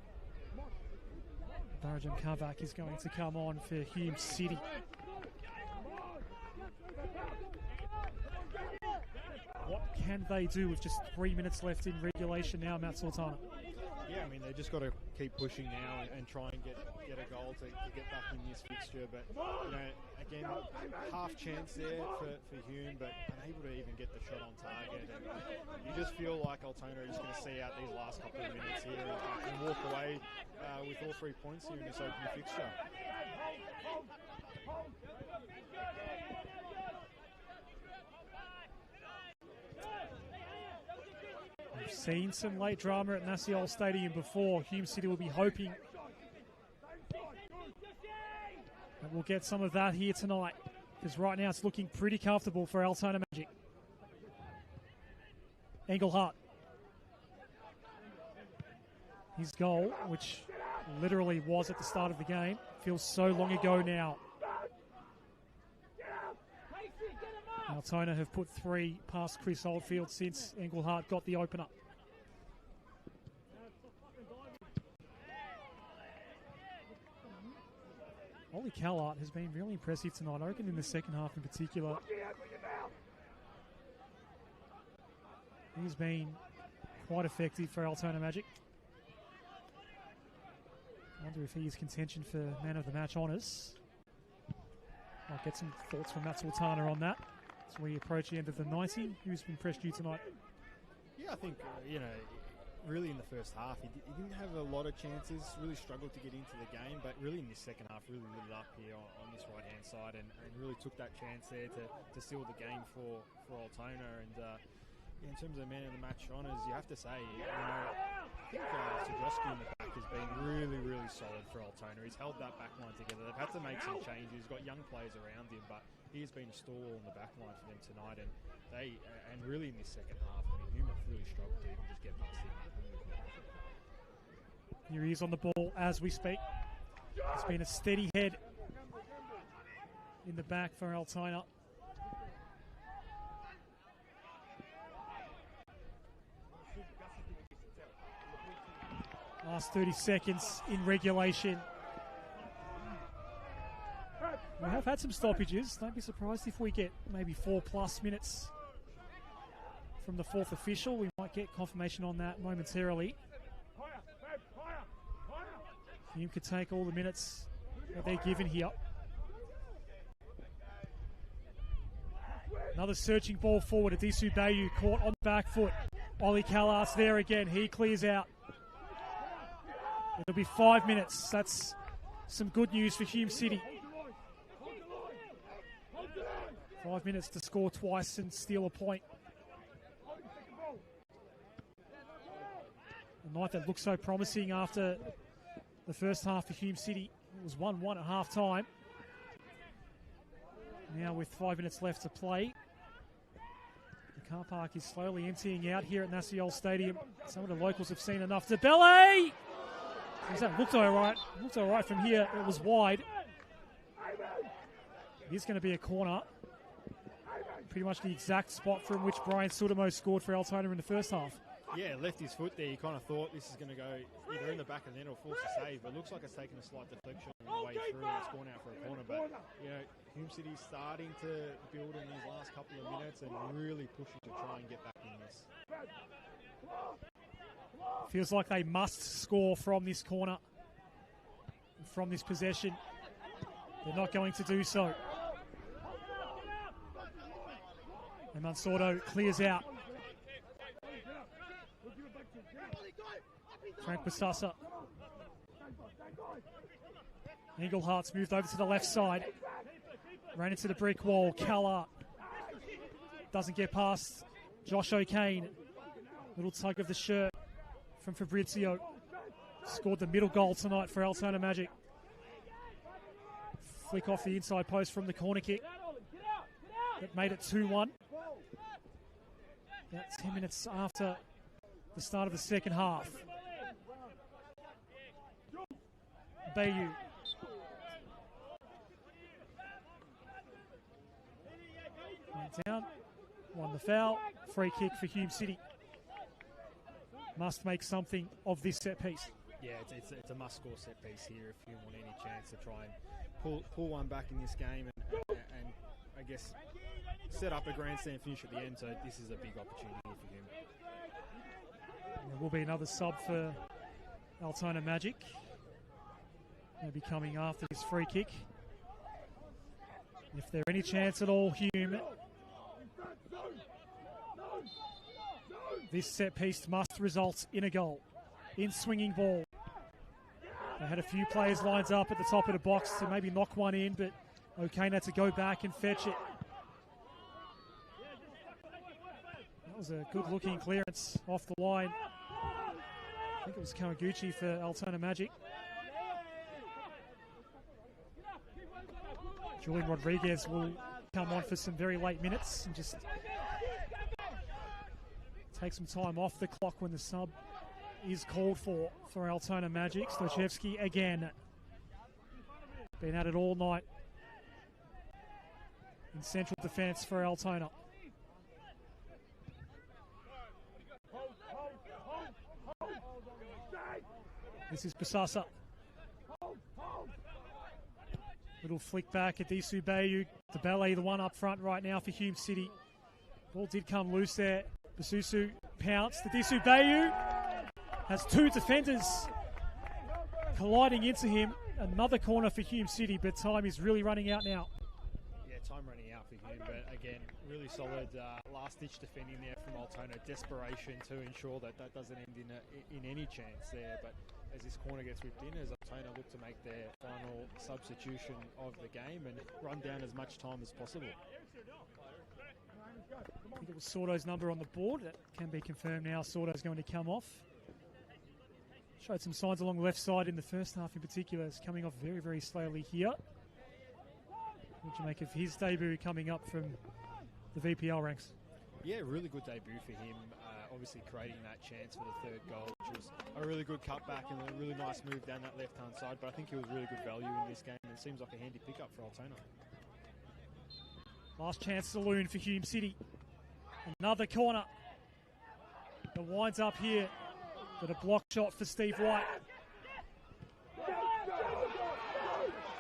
Baranjam Karvat is going to come on for Hume City. What can they do with just 3 minutes left in regulation now, Matt Sultana? Yeah, I mean, they've just got to keep pushing now and try and get a goal to get back in this fixture. But, you know, again, half chance there for Hume, but unable to even get the shot on target. And you just feel like Altona are just going to see out these last couple of minutes here and walk away with all 3 points here in this opening fixture. We've seen some late drama at Senol Stadium before. Hume City will be hoping that we'll get some of that here tonight, because right now it's looking pretty comfortable for Altona Magic. Engelhardt. His goal, which literally was at the start of the game, feels so long ago now. Altona have put 3 past Chris Oldfield since Engelhardt got the opener. Ollie Callart has been really impressive tonight, I reckon in the second half in particular. He's been quite effective for Altona Magic. I wonder if he is contention for man of the match honours. I'll get some thoughts from Matt Sultana on that as we approach the end of the 90. Who's impressed you tonight? Yeah, I think, really in the first half, he didn't have a lot of chances, really struggled to get into the game, but really in this second half, really lit it up here on this right-hand side and really took that chance there to seal the game for Altona. And in terms of man of the match honours, you have to say, I think Sudrowski in the back has been really, really solid for Altona. He's held that back line together. They've had to make some changes. He's got young players around him, but he has been a stall on the back line for them tonight. And really in this second half, I mean, Hume have really struggled to even just get past him. Here he is on the ball as we speak. It's been a steady head in the back for Altona. Last 30 seconds in regulation. We have had some stoppages. Don't be surprised if we get maybe 4+ minutes from the 4th official. We might get confirmation on that momentarily. Hume could take all the minutes that they're given here. Another searching ball forward. Adisu Bayu caught on the back foot. Ollie Callas there again. He clears out. It'll be 5 minutes. That's some good news for Hume City. 5 minutes to score twice and steal a point. A night that looked so promising after the first half for Hume City. It was 1-1 at half time. Now with 5 minutes left to play. The car park is slowly emptying out here at Nasiol Stadium. Some of the locals have seen enough. Debele! That looked all right. Looked all right from here. It was wide. It is going to be a corner. Pretty much the exact spot from which Brian Sudamo scored for Altona in the first half. Yeah, left his foot there. You kind of thought this is going to go either in the back of the net or force a save, but it looks like it's taken a slight deflection on the way through and it's gone out for a corner. But, you know, Hume City's starting to build in these last couple of minutes and really pushing to try and get back in this. Feels like they must score from this corner, from this possession. They're not going to do so. And Mansordo clears out. Frank Basassa. Englehart's moved over to the left side. Ran into the brick wall. Callart doesn't get past Josh O'Kane. Little tug of the shirt from Fabrizio. Scored the middle goal tonight for Altona Magic. Flick off the inside post from the corner kick. That made it 2-1. About 10 minutes after the start of the second half. Bayu. Went down. Won the foul. Free kick for Hume City. Must make something of this set piece. Yeah, it's a must-score set piece here if you want any chance to try and pull one back in this game and I guess set up a grandstand finish at the end. So this is a big opportunity for him. There will be another sub for Altona Magic. They'll be coming after this free kick. If there's any chance at all, Hume, this set piece must result in a goal. In swinging ball. They had a few players lined up at the top of the box to maybe knock one in, but O'Kane had to go back and fetch it. That was a good looking clearance off the line. I think it was Kawaguchi for Altona Magic. Julian Rodriguez will come on for some very late minutes and just take some time off the clock when the sub is called for Altona Magic. Stochevsky again. Been at it all night in central defence for Altona. This is Basassa. Little flick back at Disu Bayu. Debele, the one up front right now for Hume City. Ball did come loose there. Basusu pounced. The Disu Bayu has two defenders colliding into him. Another corner for Hume City, but time is really running out now. Yeah, time running out for Hume, but again, really solid last-ditch defending there from Altona. Desperation to ensure that that doesn't end in any chance there, but as this corner gets whipped in, as Altona look to make their final substitution of the game and run down as much time as possible. I think it was Sordo's number on the board. That can be confirmed now. Sordo's going to come off. Showed some signs along the left side in the first half in particular. It's coming off very, very slowly here. What do you make of his debut coming up from the VPL ranks? Yeah, really good debut for him. Obviously creating that chance for the third goal, which was a really good cutback and a really nice move down that left-hand side. But I think he was really good value in this game and seems like a handy pickup for Altona. Last chance saloon for Hume City. Another corner. The winds up here. But a block shot for Steve White.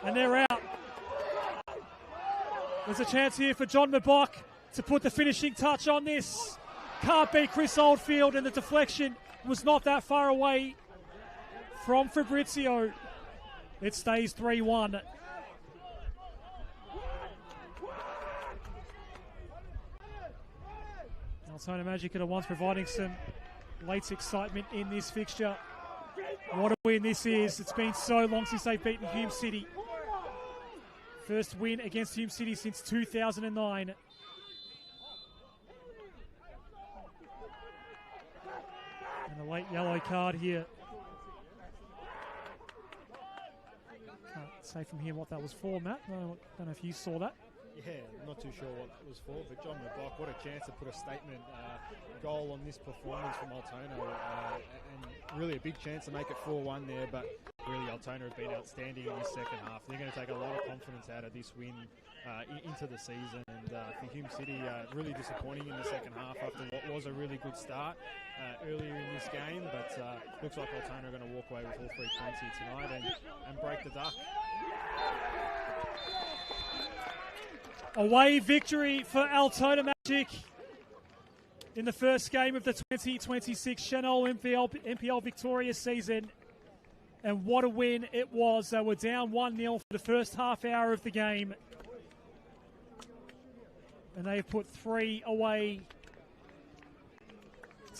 And they're out. There's a chance here for John Mabok to put the finishing touch on this. Can't beat Chris Oldfield, and the deflection was not that far away from Fabrizio. It stays 3-1. Altona Magic at once providing some late excitement in this fixture. What a win this is. It's been so long since they've beaten Hume City. First win against Hume City since 2009. And a late yellow card here. Can't say from here what that was for, Matt. I don't know if you saw that. Yeah, I'm not too sure what it was for, but John McGlock, what a chance to put a statement goal on this performance from Altona, and really a big chance to make it 4-1 there, but really Altona have been outstanding in this second half. They're going to take a lot of confidence out of this win into the season, and for Hume City, really disappointing in the second half after what was a really good start earlier in this game, but looks like Altona are going to walk away with all 3 points here tonight and break the duck. Away victory for Altona Magic in the first game of the 2026 Senol NPL Victoria season. And what a win it was. They were down 1-0 for the first half hour of the game. And they've put 3 away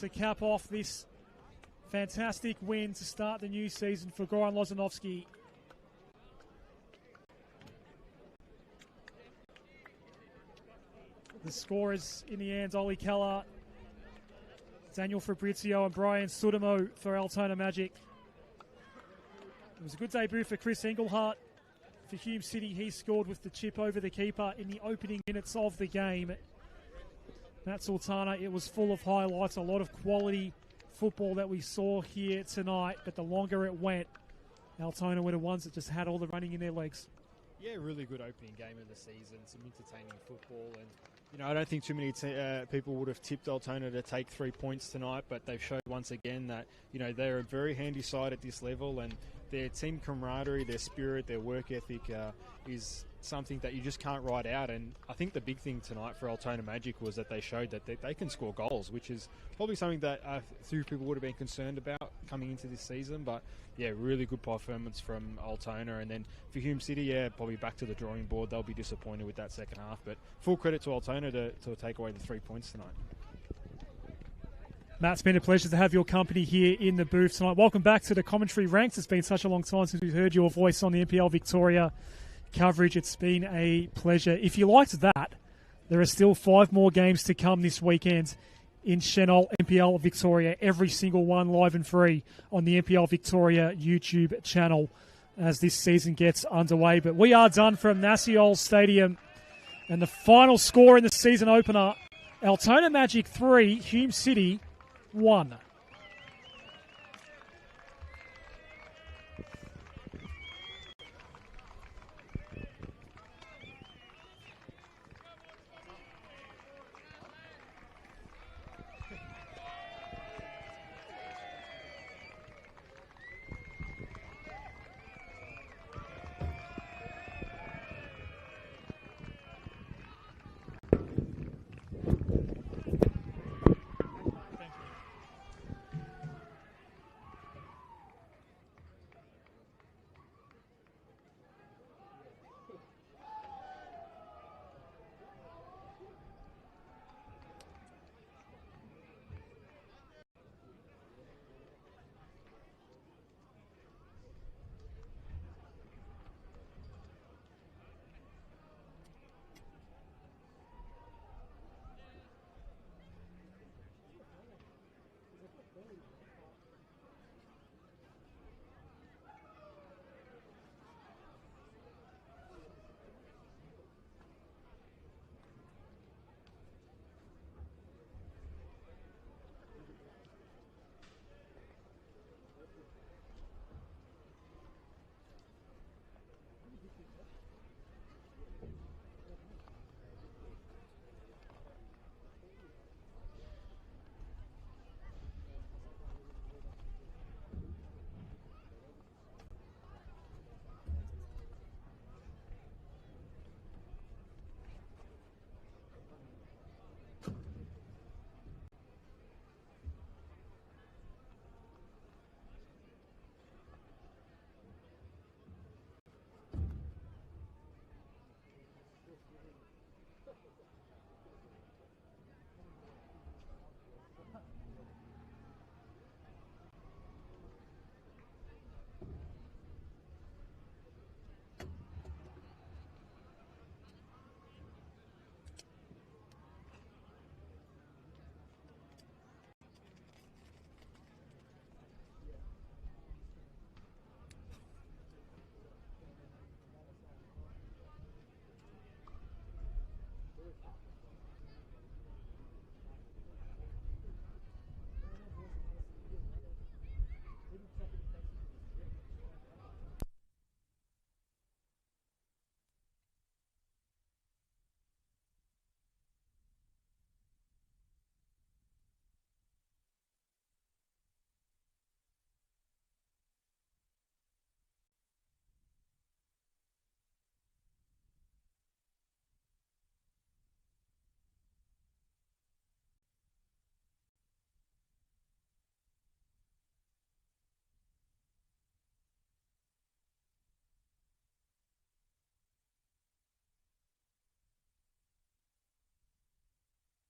to cap off this fantastic win to start the new season for Goran Lozanovsky. The scorers in the end, Ollie Keller, Daniel Fabrizio and Brian Sudamo for Altona Magic. It was a good debut for Chris Engelhardt. For Hume City, he scored with the chip over the keeper in the opening minutes of the game. Matt Sultana, it was full of highlights, a lot of quality football that we saw here tonight, but the longer it went, Altona were the ones that just had all the running in their legs. Yeah, really good opening game of the season, some entertaining football, and I don't think too many people would have tipped Altona to take 3 points tonight, but they've showed once again that they're a very handy side at this level, and their team camaraderie, their spirit, their work ethic is something that you just can't write out. And I think the big thing tonight for Altona Magic was that they showed that they can score goals, which is probably something that a few people would have been concerned about coming into this season. But yeah, really good performance from Altona. And then for Hume City, yeah, probably back to the drawing board. They'll be disappointed with that second half. But full credit to Altona to take away the 3 points tonight. Matt, it's been a pleasure to have your company here in the booth tonight. Welcome back to the commentary ranks. It's been such a long time since we've heard your voice on the NPL Victoria coverage. It's been a pleasure. If you liked that, there are still 5 more games to come this weekend in Senol NPL Victoria. Every single one live and free on the NPL Victoria YouTube channel as this season gets underway. But we are done from Nasiol Stadium. And the final score in the season opener, Altona Magic 3, Hume City 1.